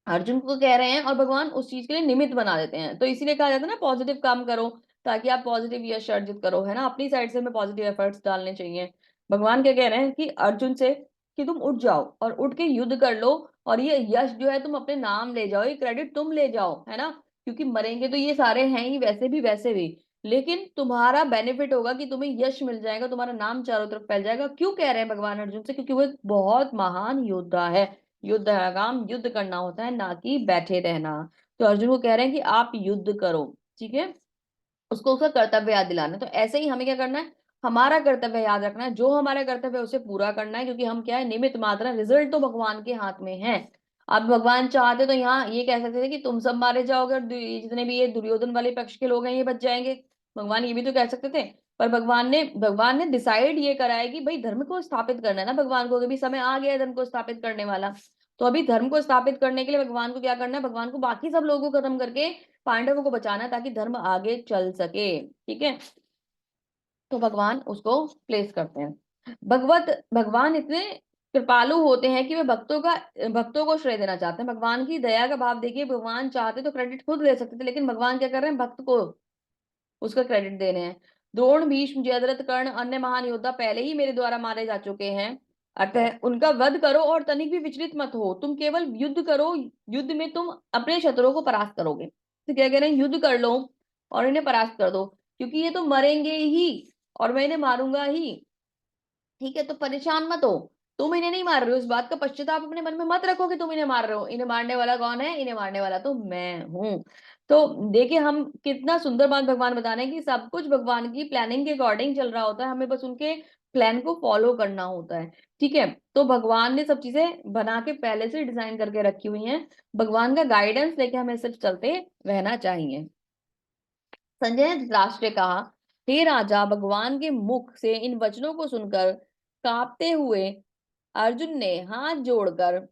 अर्जुन को कह रहे हैं और भगवान उस चीज के लिए निमित्त बना देते हैं। तो इसीलिए कहा जाता है ना, पॉजिटिव काम करो ताकि आप पॉजिटिव यश अर्जित करो, है ना। अपनी साइड से हमें पॉजिटिव एफर्ट्स डालने चाहिए। भगवान क्या कह रहे हैं कि अर्जुन से कि तुम उठ जाओ और उठ के युद्ध कर लो, और ये यश जो है तुम अपने नाम ले जाओ, ये क्रेडिट तुम ले जाओ, है ना। क्योंकि मरेंगे तो ये सारे हैं ही वैसे भी, लेकिन तुम्हारा बेनिफिट होगा कि तुम्हें यश मिल जाएगा, तुम्हारा नाम चारों तरफ फैल जाएगा। क्यों कह रहे हैं भगवान अर्जुन से, क्योंकि वो एक बहुत महान योद्धा है। युद्ध है काम, युद्ध करना होता है, ना कि बैठे रहना। तो अर्जुन को कह रहे हैं कि आप युद्ध करो, ठीक है। उसको उसका कर्तव्य याद दिलाना है। तो ऐसे ही हमें क्या करना है, हमारा कर्तव्य याद रखना है, जो हमारा कर्तव्य है उसे पूरा करना है, क्योंकि हम क्या है, निमित्त मात्र हैं, रिजल्ट तो भगवान के हाथ में है। अब भगवान चाहते तो यहाँ ये कह सकते थे कि तुम सब मारे जाओगे और जितने भी ये दुर्योधन वाले पक्ष के लोग हैं ये बच जाएंगे। भगवान ये भी तो कह सकते थे। पर भगवान ने डिसाइड ये करा है कि भाई धर्म को स्थापित करना है ना भगवान को, अभी समय आ गया है धर्म को स्थापित करने वाला। तो अभी धर्म को स्थापित करने के लिए भगवान को क्या करना है, भगवान को बाकी सब लोगों को खत्म करके पांडवों को बचाना है ताकि धर्म आगे चल सके। ठीक है, तो भगवान उसको प्लेस करते हैं। भगवान इतने कृपालु होते हैं कि वे भक्तों को श्रेय देना चाहते हैं। भगवान की दया का भाव देखिए, भगवान चाहते तो क्रेडिट खुद ले सकते थे, लेकिन भगवान क्या कर रहे हैं, भक्त को उसका क्रेडिट दे रहे हैं। द्रोण, भीष्म, जयद्रथ, कर्ण, अन्य महान योद्धा पहले ही मेरे द्वारा मारे जा चुके हैं, अतः उनका वध करो और तनिक भी विचलित मत हो। तुम केवल युद्ध करो, युद्ध में तुम अपने शत्रुओं को परास्त करोगे। तो क्या कह रहे हैं, युद्ध कर लो और इन्हें परास्त कर दो, क्योंकि ये तो मरेंगे ही और मैं इन्हें मारूंगा ही। ठीक है, तो परेशान मत हो, तुम इन्हें नहीं मार रहे हो, इस बात का पश्चाताप अपने मन में मत रखो कि तुम इन्हें मार रहे हो। इन्हें मारने वाला कौन है, इन्हें मारने वाला तो मैं हूं। तो देखिए हम कितना सुंदर बात भगवान बता रहे हैं कि सब कुछ भगवान की प्लानिंग के अकॉर्डिंग चल रहा होता है, हमें बस उनके प्लान को फॉलो करना होता है। ठीक है, तो भगवान ने सब चीजें बना के पहले से डिजाइन करके रखी हुई हैं, भगवान का गाइडेंस लेके हमें सिर्फ चलते रहना चाहिए। संजय ने धृतराष्ट्र से कहा, हे राजा, भगवान के मुख से इन वचनों को सुनकर कांपते हुए अर्जुन ने हाथ जोड़कर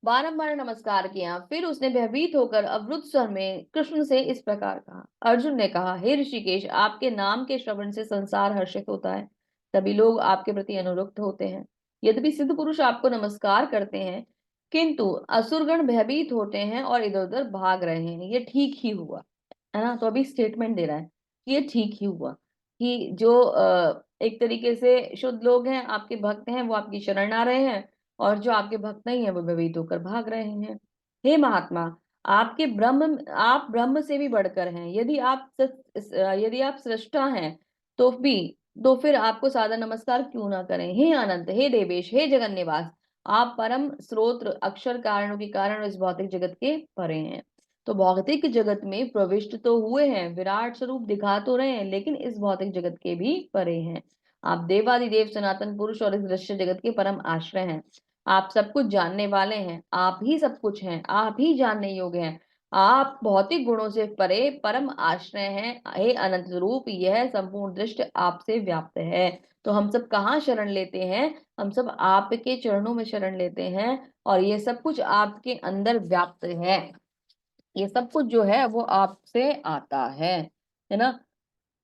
बारंबार नमस्कार किया। फिर उसने भयभीत होकर अवरुद्ध स्वर में कृष्ण से इस प्रकार कहा। अर्जुन ने कहा, हे ऋषिकेश, आपके नाम के श्रवण से संसार हर्षित होता है, सभी लोग आपके प्रति अनुरक्त होते हैं। यद्यपि सिद्ध पुरुष आपको नमस्कार करते हैं, किंतु असुरगण भयभीत होते हैं और इधर उधर भाग रहे हैं। ये ठीक ही हुआ, है ना। तो अभी स्टेटमेंट दे रहा है कि ये ठीक ही हुआ कि जो एक तरीके से शुद्ध लोग हैं, आपके भक्त हैं, वो आपकी शरण आ रहे हैं, और जो आपके भक्त नहीं है वो भयभीत होकर भाग रहे हैं। हे महात्मा, आप ब्रह्म से भी बढ़कर हैं। यदि आप सृष्टा हैं तो भी तो फिर आपको सादर नमस्कार क्यों ना करें। हे अनंत, हे देवेश, हे जगन निवास, आप परम स्रोत अक्षर कारणों के कारण इस भौतिक जगत के परे हैं। तो भौतिक जगत में प्रविष्ट तो हुए हैं, विराट स्वरूप दिखा तो रहे हैं, लेकिन इस भौतिक जगत के भी परे हैं। आप देवादिदेव सनातन पुरुष और इस दृश्य जगत के परम आश्रय हैं। आप सब कुछ जानने वाले हैं, आप ही सब कुछ हैं, आप ही जानने योग्य हैं। आप भौतिक गुणों से परे परम आश्रय हैं। हे अनंत स्वरूप, यह संपूर्ण दृष्टि आपसे व्याप्त है। तो हम सब कहाँ शरण लेते हैं, हम सब आपके चरणों में शरण लेते हैं, और ये सब कुछ आपके अंदर व्याप्त है। ये सब कुछ जो है वो आपसे आता है ना।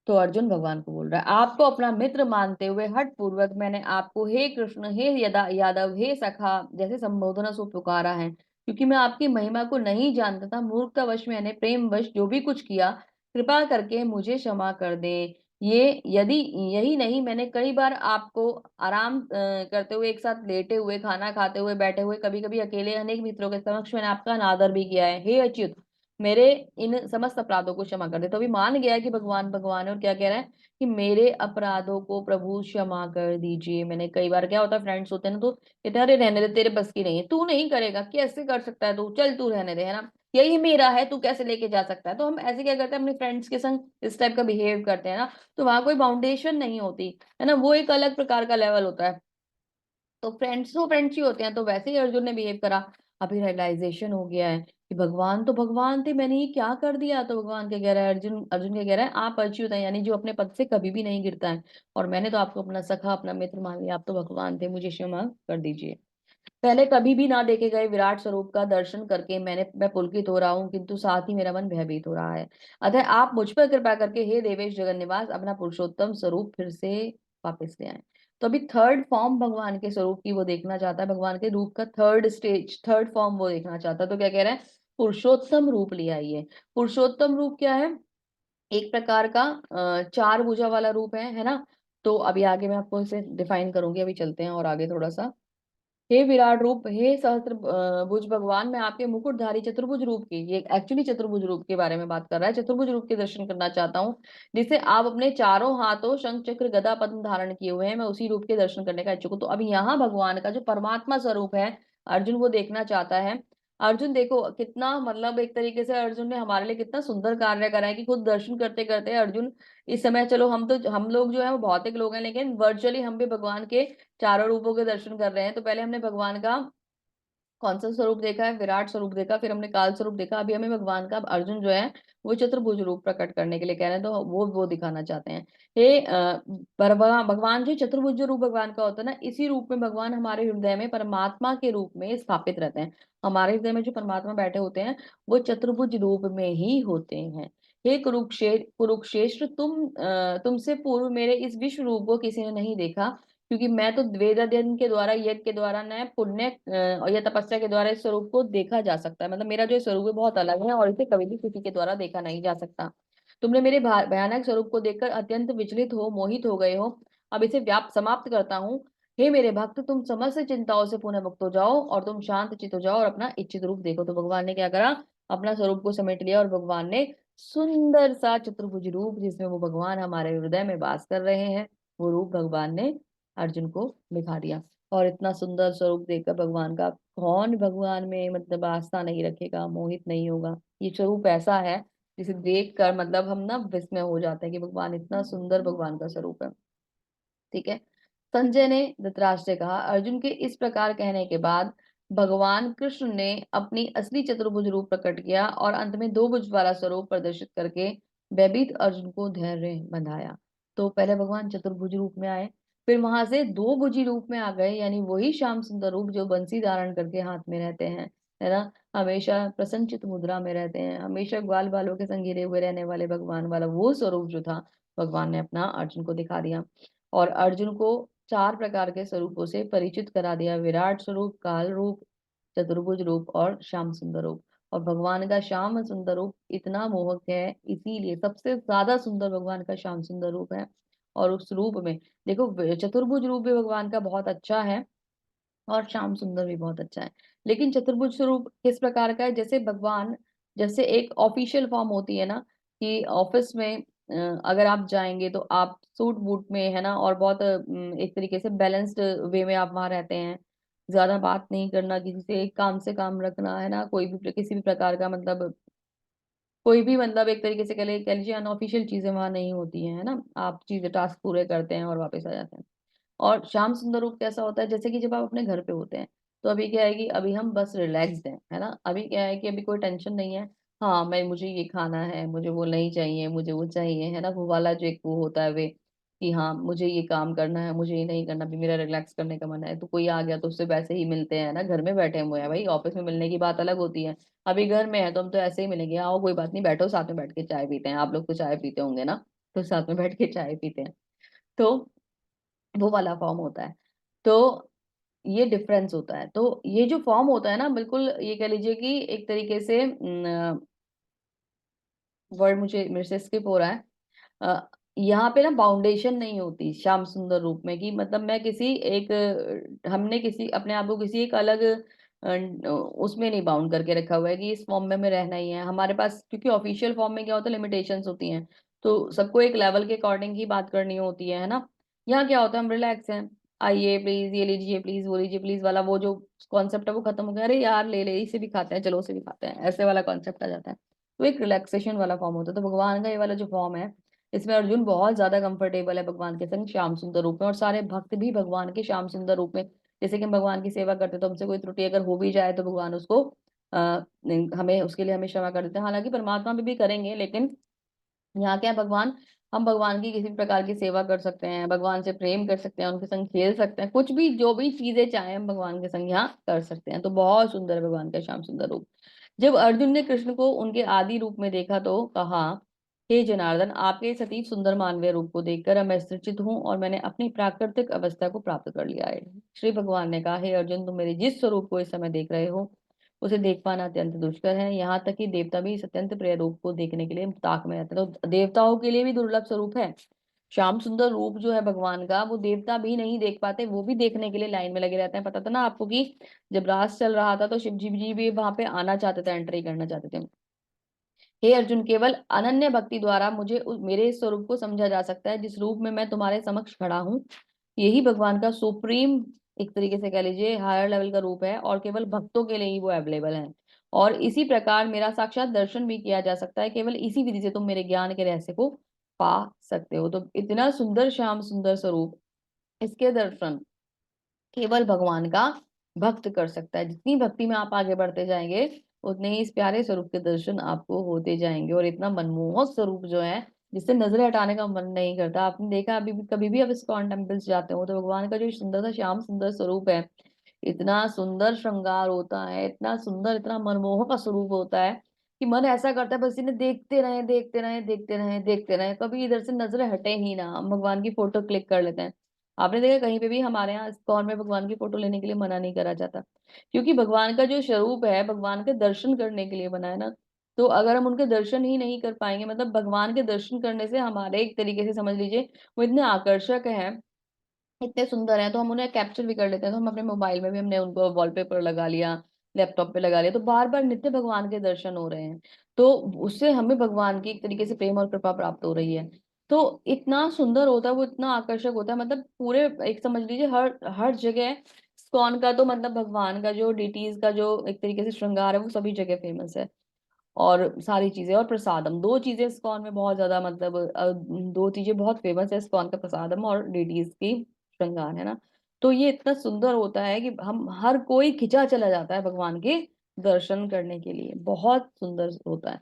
तो अर्जुन भगवान को बोल रहा है, आपको अपना मित्र मानते हुए हठ पूर्वक मैंने आपको हे कृष्ण, हे यादव, हे सखा जैसे संबोधना से पुकारा है, क्योंकि मैं आपकी महिमा को नहीं जानता था। मूर्खतावश मैंने प्रेम वश जो भी कुछ किया, कृपा करके मुझे क्षमा कर दे। ये यदि यही नहीं, मैंने कई बार आपको आराम करते हुए, एक साथ लेटे हुए, खाना खाते हुए, बैठे हुए, कभी कभी अकेले, अनेक मित्रों के समक्ष मैंने आपका अनादर भी किया है। हे अच्युत, मेरे इन समस्त अपराधों को क्षमा कर दे। तो अभी मान गया है कि भगवान भगवान है, और क्या कह रहा है कि मेरे अपराधों को प्रभु क्षमा कर दीजिए। मैंने कई बार, क्या होता है फ्रेंड्स होते हैं ना, तो कहते हैं अरे रहने दे, तेरे बस की नहीं है, तू नहीं करेगा, कैसे कर सकता है तू, चल तू रहने दे, है ना, यही मेरा है, तू कैसे लेके जा सकता है। तो हम ऐसे क्या करते हैं, अपने फ्रेंड्स के संग इस टाइप का बिहेव करते हैं ना, तो वहां कोई बाउंडेशन नहीं होती, है ना, वो एक अलग प्रकार का लेवल होता है। तो फ्रेंड्स ही होते हैं, तो वैसे ही अर्जुन ने बिहेव करा। अभी रियलाइजेशन हो गया है कि भगवान तो भगवान थे, मैंने ये क्या कर दिया। तो भगवान क्या कह रहा है, अर्जुन क्या कह रहा है, आप अच्युत हैं, यानी जो अपने पद से कभी भी नहीं गिरता है, और मैंने तो आपको अपना सखा, अपना मित्र मान लिया, आप तो भगवान थे, मुझे क्षमा कर दीजिए। पहले कभी भी ना देखे गए विराट स्वरूप का दर्शन करके मैं पुलकित हो रहा हूँ, किंतु साथ ही मेरा मन भयभीत हो रहा है। अतः आप मुझ पर कृपा करके हे देवेश जगन निवास, अपना पुरुषोत्तम स्वरूप फिर से वापस ले आए। तो अभी थर्ड फॉर्म भगवान के स्वरूप की वो देखना चाहता है, भगवान के रूप का थर्ड फॉर्म वो देखना चाहता है। तो क्या कह रहा है, पुरुषोत्तम रूप ले आइए। पुरुषोत्तम रूप क्या है, एक प्रकार का चार भुजा वाला रूप है ना। तो अभी आगे मैं आपको इसे डिफाइन करूंगी, अभी चलते हैं और आगे थोड़ा सा। हे विराट रूप, हे सहस्त्र भुज भगवान, मैं आपके मुकुटधारी चतुर्भुज रूप की, ये एक्चुअली चतुर्भुज रूप के बारे में बात कर रहा है, चतुर्भुज रूप के दर्शन करना चाहता हूँ, जिसे आप अपने चारों हाथों शंख चक्र गदा पद्म धारण किए हुए हैं, मैं उसी रूप के दर्शन करने का इच्छुक हूँ। तो अभी यहाँ भगवान का जो परमात्मा स्वरूप है, अर्जुन वो देखना चाहता है। अर्जुन देखो कितना, मतलब एक तरीके से अर्जुन ने हमारे लिए कितना सुंदर कार्य करा है कि खुद दर्शन करते करते अर्जुन इस समय, चलो हम लोग जो है वो भौतिक लोग हैं, लेकिन वर्चुअली हम भी भगवान के चारों रूपों के दर्शन कर रहे हैं। तो पहले हमने भगवान का कौन सा स्वरूप देखा है? विराट स्वरूप देखा, फिर हमने काल स्वरूप देखा, अभी हमें भगवान का, अब अर्जुन जो है वो चतुर्भुज रूप प्रकट करने के लिए कह रहे हैं, तो वो दिखाना चाहते हैं। हे भगवान जो चतुर्भुज जो रूप भगवान का होता है ना, इसी रूप में भगवान हमारे हृदय में परमात्मा के रूप में स्थापित रहते हैं। हमारे हृदय में जो परमात्मा बैठे होते हैं वो चतुर्भुज रूप में ही होते हैं। हे कुरुक्षेत्र, तुमसे पूर्व मेरे इस विश्व रूप को किसी ने नहीं देखा, क्योंकि मैं तो वेद अध्ययन के द्वारा, यज्ञ के द्वारा, न पुण्य और या तपस्या के द्वारा इस स्वरूप को देखा जा सकता है। मतलब मेरा जो स्वरूप है बहुत अलग है और इसे कभी भी किसी के द्वारा देखा नहीं जा सकता। तुमने मेरे भयानक स्वरूप को देखकर अत्यंत विचलित हो, मोहित हो गए हो। अब इसे व्याप समाप्त करता हूँ। हे मेरे भक्त, तुम समस्त चिंताओं से पुनः मुक्त हो जाओ और तुम शांत चित हो जाओ और अपना इच्छित रूप देखो। तो भगवान ने क्या करा? अपना स्वरूप को समेट लिया और भगवान ने सुंदर सा चतुर्भुज रूप, जिसमें वो भगवान हमारे हृदय में वास कर रहे हैं, वो रूप भगवान ने अर्जुन को दिखा दिया। और इतना सुंदर स्वरूप देखकर भगवान का, कौन भगवान में मतलब आस्था नहीं रखेगा, मोहित नहीं होगा? ये स्वरूप ऐसा है जिसे देखकर मतलब हम ना विस्मय हो जाते हैं कि भगवान, इतना सुंदर भगवान का स्वरूप है। ठीक है। संजय ने धृतराष्ट्र से कहा, अर्जुन के इस प्रकार कहने के बाद भगवान कृष्ण ने अपनी असली चतुर्भुज रूप प्रकट किया और अंत में दो भुज वाला स्वरूप प्रदर्शित करके भयभीत अर्जुन को धैर्य बंधाया। तो पहले भगवान चतुर्भुज रूप में आए, फिर वहां से दो भुजी रूप में आ गए, यानी वही श्याम सुंदर रूप जो बंसी धारण करके हाथ में रहते हैं, है ना, हमेशा प्रसन्नचित मुद्रा में रहते हैं, हमेशा ग्वाल बालों के संग घिरे हुए रहने वाले भगवान वाला वो स्वरूप जो था, भगवान ने अपना अर्जुन को दिखा दिया। और अर्जुन को चार प्रकार के स्वरूपों से परिचित करा दिया: विराट स्वरूप, काल रूप, चतुर्भुज रूप और श्याम सुंदर रूप। और भगवान का श्याम सुंदर रूप इतना मोहक है, इसीलिए सबसे ज्यादा सुंदर भगवान का श्याम सुंदर रूप है। और उस रूप में देखो, चतुर्भुज रूप भी भगवान का बहुत अच्छा है और श्याम सुंदर भी बहुत अच्छा है। लेकिन चतुर्भुज स्वरूप किस प्रकार का है? जैसे भगवान, जैसे एक ऑफिशियल फॉर्म होती है ना, कि ऑफिस में अगर आप जाएंगे तो आप सूट बूट में, है ना, और बहुत एक तरीके से बैलेंस्ड वे में आप वहां रहते हैं। ज्यादा बात नहीं करना किसी से, एक काम से काम रखना, है ना, कोई भी किसी भी प्रकार का मतलब, कोई भी मतलब एक तरीके से कह लीजिए अनऑफिशियल चीजें वहां नहीं होती हैं, है ना, आप चीजें टास्क पूरे करते हैं और वापस आ जाते हैं। और श्याम सुंदर रूप कैसा होता है? जैसे कि जब आप अपने घर पे होते हैं, तो अभी क्या है कि अभी हम बस रिलैक्स्ड हैं, है ना, अभी क्या है कि अभी कोई टेंशन नहीं है। हाँ, मैं, मुझे ये खाना है, मुझे वो नहीं चाहिए, मुझे वो चाहिए, है ना, वो वाला जो एक वो होता है वे, कि हाँ मुझे ये काम करना है, मुझे ये नहीं करना, अभी मेरा रिलैक्स करने का मन है। तो कोई आ गया तो उससे वैसे ही मिलते हैं ना, घर में बैठे हुए हैं भाई, ऑफिस में मिलने की बात अलग होती है। अभी घर में है तो हम तो ऐसे ही मिलेंगे, आओ कोई बात नहीं, बैठो साथ में बैठ के चाय पीते हैं, आप लोग तो चाय पीते होंगे ना, तो साथ में बैठ के चाय पीते हैं। तो वो वाला फॉर्म होता है। तो ये डिफरेंस होता है। तो ये जो फॉर्म होता है ना, बिल्कुल ये कह लीजिए कि एक तरीके से वर्ड मुझे मेरे से स्किप हो रहा है। यहाँ पे ना बाउंडेशन नहीं होती श्याम सुंदर रूप में, कि मतलब मैं किसी एक हमने किसी अपने आप को किसी एक अलग उसमें नहीं बाउंड करके रखा हुआ है कि इस फॉर्म में हमें रहना ही है हमारे पास, क्योंकि ऑफिशियल फॉर्म में क्या होता है, लिमिटेशंस होती हैं। तो सबको एक लेवल के अकॉर्डिंग ही बात करनी होती है ना। यहाँ क्या होता है, हम रिलैक्स हैं, आइए प्लीज, ये लीजिए प्लीज, वो लीजिए प्लीज वाला वो जो कॉन्सेप्ट है वो खत्म हो गया, अरे यार ले ले, इसे भी खाते हैं, चलो उसे भी खाते हैं, ऐसे वाला कॉन्सेप्ट आ जाता है। तो एक रिलैक्सेशन वाला फॉर्म होता है। तो भगवान का ये वाला जो फॉर्म है, इसमें अर्जुन बहुत ज्यादा कंफर्टेबल है भगवान के संग श्याम सुंदर रूप में, और सारे भक्त भी भगवान के श्याम सुंदर रूप में। जैसे कि हम भगवान की सेवा करते हैं तो हमसे कोई त्रुटि अगर हो भी जाए तो भगवान उसको हमें उसके लिए हमें क्षमा कर देते हैं। हालांकि परमात्मा भी करेंगे, लेकिन यहाँ क्या है, भगवान, हम भगवान की किसी भी प्रकार की सेवा कर सकते हैं, भगवान से प्रेम कर सकते हैं, उनके संग खेल सकते हैं, कुछ भी जो भी चीजें चाहे हम भगवान के संग यहाँ कर सकते हैं। तो बहुत सुंदर है भगवान का श्याम सुंदर रूप। जब अर्जुन ने कृष्ण को उनके आदि रूप में देखा तो कहा, हे जनार्दन, आपके इस अतीब सुंदर मानवीय रूप को देखकर मैं आश्चर्यचकित हूँ और मैंने अपनी प्राकृतिक अवस्था को प्राप्त कर लिया है। श्री भगवान ने कहा, हे अर्जुन, तुम मेरे जिस स्वरूप को इस समय देख रहे हो उसे देख पाना अत्यंत दुष्कर है। यहाँ तक कि देवता भी इस अत्यंत प्रिय रूप को देखने के लिए ताक में रहते हैं। तो देवताओं के लिए भी दुर्लभ स्वरूप है श्याम सुंदर रूप जो है भगवान का, वो देवता भी नहीं देख पाते, वो भी देखने के लिए लाइन में लगे रहते हैं। पता था ना आपको कि जब रास चल रहा था तो शिव जी भी वहां पे आना चाहते थे, एंट्री करना चाहते थे। हे अर्जुन, केवल अनन्य भक्ति द्वारा मुझे मेरे इस स्वरूप को समझा जा सकता है जिस रूप में मैं तुम्हारे समक्ष खड़ा हूँ। यही भगवान का सुप्रीम, एक तरीके से कह लीजिए हायर लेवल का रूप है, और केवल भक्तों के लिए ही वो अवेलेबल है। और इसी प्रकार मेरा साक्षात दर्शन भी किया जा सकता है, केवल इसी विधि से तुम मेरे ज्ञान के रहस्य को पा सकते हो। तो इतना सुंदर श्याम सुंदर स्वरूप, इसके दर्शन केवल भगवान का भक्त कर सकता है। जितनी भक्ति में आप आगे बढ़ते जाएंगे उतने ही इस प्यारे स्वरूप के दर्शन आपको होते जाएंगे। और इतना मनमोहक स्वरूप जो है जिससे नजरें हटाने का मन नहीं करता। आपने देखा अभी भी, कभी भी आप इस्कॉन टेम्पल्स जाते हो तो भगवान का जो सुंदर सा श्याम सुंदर स्वरूप है, इतना सुंदर श्रृंगार होता है, इतना सुंदर, इतना मनमोहक का स्वरूप होता है कि मन ऐसा करता है बस इन्हें देखते रहे देखते रहे देखते रहे देखते रहे, कभी इधर से नजरें हटे ही ना। हम भगवान की फोटो क्लिक कर लेते हैं। आपने देखा कहीं पे भी हमारे यहाँ इस्कॉन में भगवान की फोटो लेने के लिए मना नहीं करा जाता, क्योंकि भगवान का जो स्वरूप है भगवान के दर्शन करने के लिए बना है ना। तो अगर हम उनके दर्शन ही नहीं कर पाएंगे, मतलब भगवान के दर्शन करने से हमारे एक तरीके से समझ लीजिए वो इतने आकर्षक हैं, इतने सुंदर हैं, तो हम उन्हें कैप्चर भी कर लेते हैं। तो हम अपने मोबाइल में भी हमने उनको वॉलपेपर लगा लिया, लैपटॉप पे लगा लिया, तो बार बार नित्य भगवान के दर्शन हो रहे हैं। तो उससे हमें भगवान की एक तरीके से प्रेम और कृपा प्राप्त हो रही है। तो इतना सुंदर होता है वो, इतना आकर्षक होता है, मतलब पूरे एक समझ लीजिए हर हर जगह स्कॉन का तो मतलब भगवान का जो डिटीज का जो एक तरीके से श्रृंगार है वो सभी जगह फेमस है। और सारी चीजें और प्रसादम, दो चीजें इस्कॉन में बहुत ज्यादा मतलब दो चीजें बहुत फेमस है इस्कॉन का, प्रसादम और डीडीज की श्रृंगार है ना। तो ये इतना सुंदर होता है कि हम हर कोई खिंचा चला जाता है भगवान के दर्शन करने के लिए, बहुत सुंदर होता है।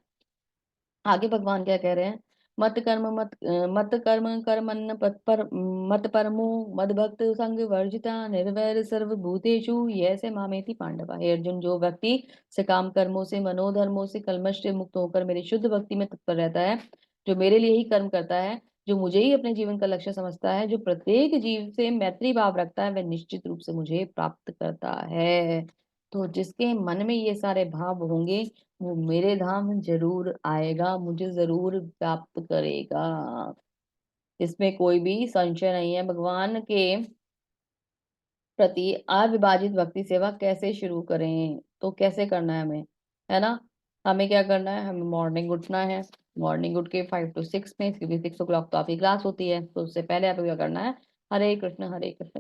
आगे भगवान क्या कह रहे हैं, मत कर्म कर्मण्य पत पर मत परमो मद भक्त संग वर्जिता निर्वैर सर्वभूतेषु यैसे मामेति पांडवा। हे अर्जुन, जो व्यक्ति सकाम कर्मों से मनोधर्मों से कलमश से मुक्त होकर मेरी शुद्ध भक्ति में तत्पर रहता है, जो मेरे लिए ही कर्म करता है, जो मुझे ही अपने जीवन का लक्ष्य समझता है, जो प्रत्येक जीव से मैत्री भाव रखता है, वह निश्चित रूप से मुझे प्राप्त करता है। तो जिसके मन में ये सारे भाव होंगे वो मेरे धाम जरूर आएगा, मुझे जरूर प्राप्त करेगा। इसमें कोई भी संशय नहीं है। भगवान के प्रति अविभाजित भक्ति सेवा कैसे शुरू करें, तो कैसे करना है हमें, है ना। हमें क्या करना है, हमें मॉर्निंग उठना है। मॉर्निंग उठ के 5 to 6 में, क्योंकि 6 o'clock तो आपकी क्लास होती है, तो उससे पहले आपको क्या करना है, हरे कृष्ण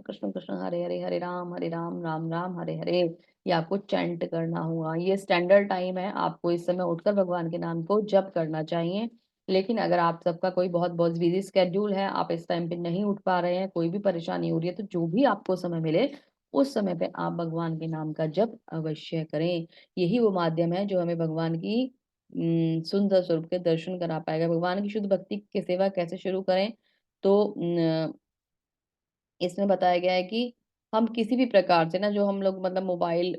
कृष्ण कृष्ण हरे हरे, हरे राम राम राम हरे हरे, ये आपको चैंट करना होगा। ये स्टैंडर्ड टाइम है, आपको इस समय उठकर भगवान के नाम को जप करना चाहिए। लेकिन अगर आप सबका कोई बहुत बहुत बिजी स्केड्यूल है, आप इस टाइम पे नहीं उठ पा रहे हैं, कोई भी परेशानी हो रही है, तो जो भी आपको समय मिले उस समय पे आप भगवान के नाम का जप अवश्य करें। यही वो माध्यम है जो हमें भगवान की सुंदर स्वरूप के दर्शन करा पाएगा। भगवान की शुद्ध भक्ति की सेवा कैसे शुरू करें, तो इसमें बताया गया है कि हम किसी भी प्रकार से ना, जो हम लोग मतलब मोबाइल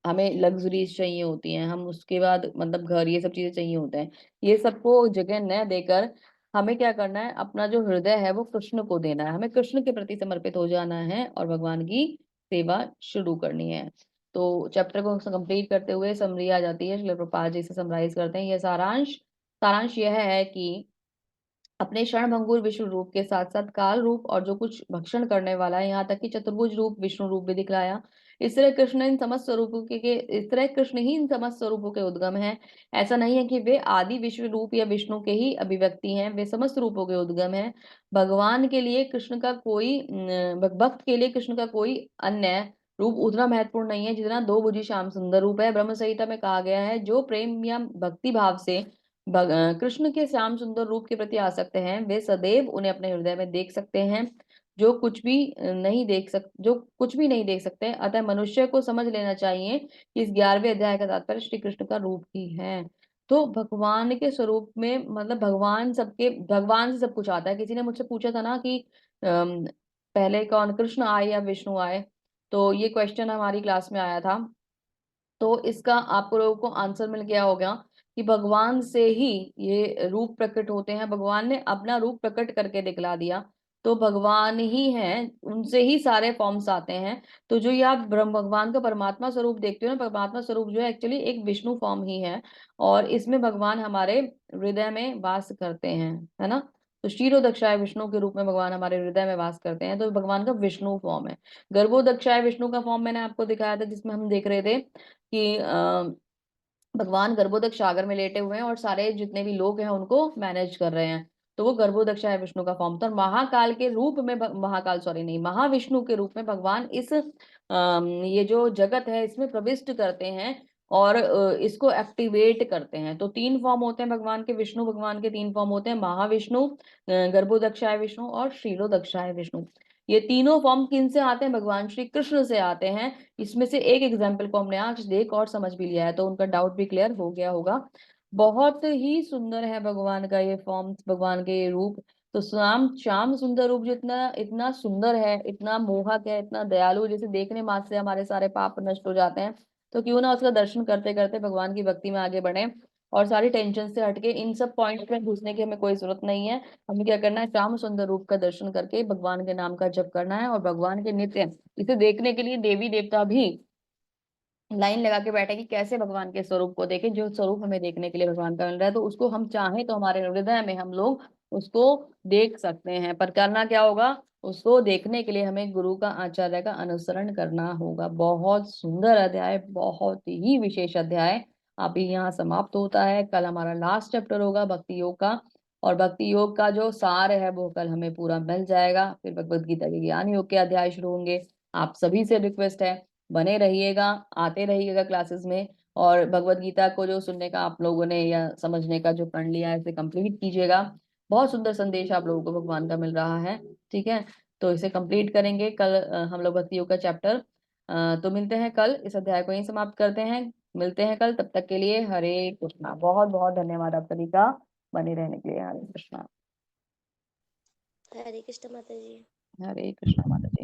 हमें लग्जरीज चाहिए होती हैं, हम उसके बाद मतलब घर ये सब चीजें चाहिए होते हैं, ये सबको जगह न देकर हमें क्या करना है, अपना जो हृदय है वो कृष्ण को देना है, हमें कृष्ण के प्रति समर्पित हो जाना है और भगवान की सेवा शुरू करनी है। तो चैप्टर को कंप्लीट करते हुए समरी आ जाती है, श्रील प्रभुपाद जी से समराइज करते हैं। यह सारांश सारांश यह है कि अपने क्षणभंगुर विष्णु रूप के साथ साथ काल रूप और जो कुछ भक्षण करने वाला है, यहाँ तक कि चतुर्भुज रूप विष्णु रूप भी दिखलाया। इस तरह कृष्ण इन समस्त स्वरूपों इस तरह कृष्ण ही इन समस्त स्वरूपों के उद्गम है। ऐसा नहीं है कि वे आदि विश्व रूप या विष्णु के ही अभिव्यक्ति हैं, वे समस्त रूपों के उद्गम है। भगवान के लिए कृष्ण का कोई भक्त के लिए कृष्ण का कोई अन्य रूप उतना महत्वपूर्ण नहीं है जितना दो भुजी श्याम सुंदर रूप है। ब्रह्म संहिता में कहा गया है, जो प्रेम या भक्ति भाव से कृष्ण के श्याम सुंदर रूप के प्रति आसक्त हैं, वे सदैव उन्हें अपने हृदय में देख सकते हैं। जो कुछ भी नहीं देख सकते, अतः मनुष्य को समझ लेना चाहिए कि इस 11वें अध्याय का तात्पर्य श्री कृष्ण का रूप ही है। तो भगवान के स्वरूप में मतलब भगवान से सब कुछ आता है। किसी ने मुझसे पूछा था ना कि पहले कौन, कृष्ण आए या विष्णु आए, तो ये क्वेश्चन हमारी क्लास में आया था। तो इसका आप लोगों को आंसर मिल गया होगा कि भगवान से ही ये रूप प्रकट होते हैं, भगवान ने अपना रूप प्रकट करके दिखला दिया। तो भगवान ही हैं, उनसे ही सारे फॉर्म्स आते हैं। तो जो ये आप ब्रह्म भगवान का परमात्मा स्वरूप देखते हो ना, परमात्मा स्वरूप जो है एक्चुअली एक विष्णु फॉर्म ही है, और इसमें भगवान हमारे हृदय में वास करते हैं, है ना। तो क्षीरोदक्षाय विष्णु के रूप में भगवान हमारे हृदय में वास करते हैं, तो भगवान का विष्णु फॉर्म है। गर्भोदक्षाय विष्णु का फॉर्म मैंने आपको दिखाया था, जिसमें हम देख रहे थे कि भगवान गर्भोदक सागर में लेटे हुए हैं और सारे जितने भी लोग हैं उनको मैनेज कर रहे हैं। तो वो गर्भोदक्षा है विष्णु का फॉर्म था। और महाकाल के रूप में महाकाल सॉरी नहीं, महाविष्णु के रूप में भगवान इस ये जो जगत है इसमें प्रविष्ट करते हैं और इसको एक्टिवेट करते हैं। तो 3 फॉर्म होते हैं भगवान के, विष्णु भगवान के 3 फॉर्म होते हैं, महाविष्णु, गर्भोदक्षाय विष्णु और क्षीरोदक्षाय विष्णु। ये तीनों फॉर्म किन से आते हैं? भगवान श्री कृष्ण से आते हैं। इसमें से एक एग्जाम्पल को हमने आज देख और समझ भी लिया है, तो उनका डाउट भी क्लियर हो गया होगा। बहुत ही सुंदर है भगवान का ये फॉर्म, भगवान के ये रूप। तो श्याम श्याम सुंदर रूप जितना इतना सुंदर है, इतना मोहक है, इतना दयालु, जैसे देखने मात्र से हमारे सारे पाप नष्ट हो जाते हैं। तो क्यों ना उसका दर्शन करते करते भगवान की भक्ति में आगे बढ़े, और सारी टेंशन से हटके। इन सब पॉइंट में घुसने की हमें कोई जरूरत नहीं है। हमें क्या करना है? श्याम सुंदर रूप का दर्शन करके भगवान के नाम का जप करना है, और भगवान के नित्य इसे देखने के लिए देवी देवता भी लाइन लगा के बैठे कि कैसे भगवान के स्वरूप को देखें, जो स्वरूप हमें देखने के लिए भगवान का मिल रहा है। तो उसको हम चाहें तो हमारे हृदय में हम लोग उसको देख सकते हैं, पर करना क्या होगा? उसको देखने के लिए हमें गुरु का, आचार्य का अनुसरण करना होगा। बहुत सुंदर अध्याय, बहुत ही विशेष अध्याय अभी यहाँ समाप्त होता है। कल हमारा लास्ट चैप्टर होगा भक्ति योग का, और भक्ति योग का जो सार है वो कल हमें पूरा मिल जाएगा। फिर भगवत गीता के ज्ञान योग के अध्याय शुरू होंगे। आप सभी से रिक्वेस्ट है, बने रहिएगा, आते रहिएगा क्लासेस में, और भगवत गीता को जो सुनने का आप लोगों ने या समझने का जो प्रण लिया है इसे कंप्लीट कीजिएगा। बहुत सुंदर संदेश आप लोगों को भगवान का मिल रहा है, ठीक है। तो इसे कंप्लीट करेंगे कल हम लोग भक्ति योग का चैप्टर। तो मिलते हैं कल, इस अध्याय को यहीं समाप्त करते हैं। मिलते हैं कल, तब तक के लिए हरे कृष्णा। बहुत बहुत धन्यवाद आप सभी का बने रहने के लिए। हरे कृष्णा। हरे कृष्ण माता जी। हरे कृष्णा माता जी।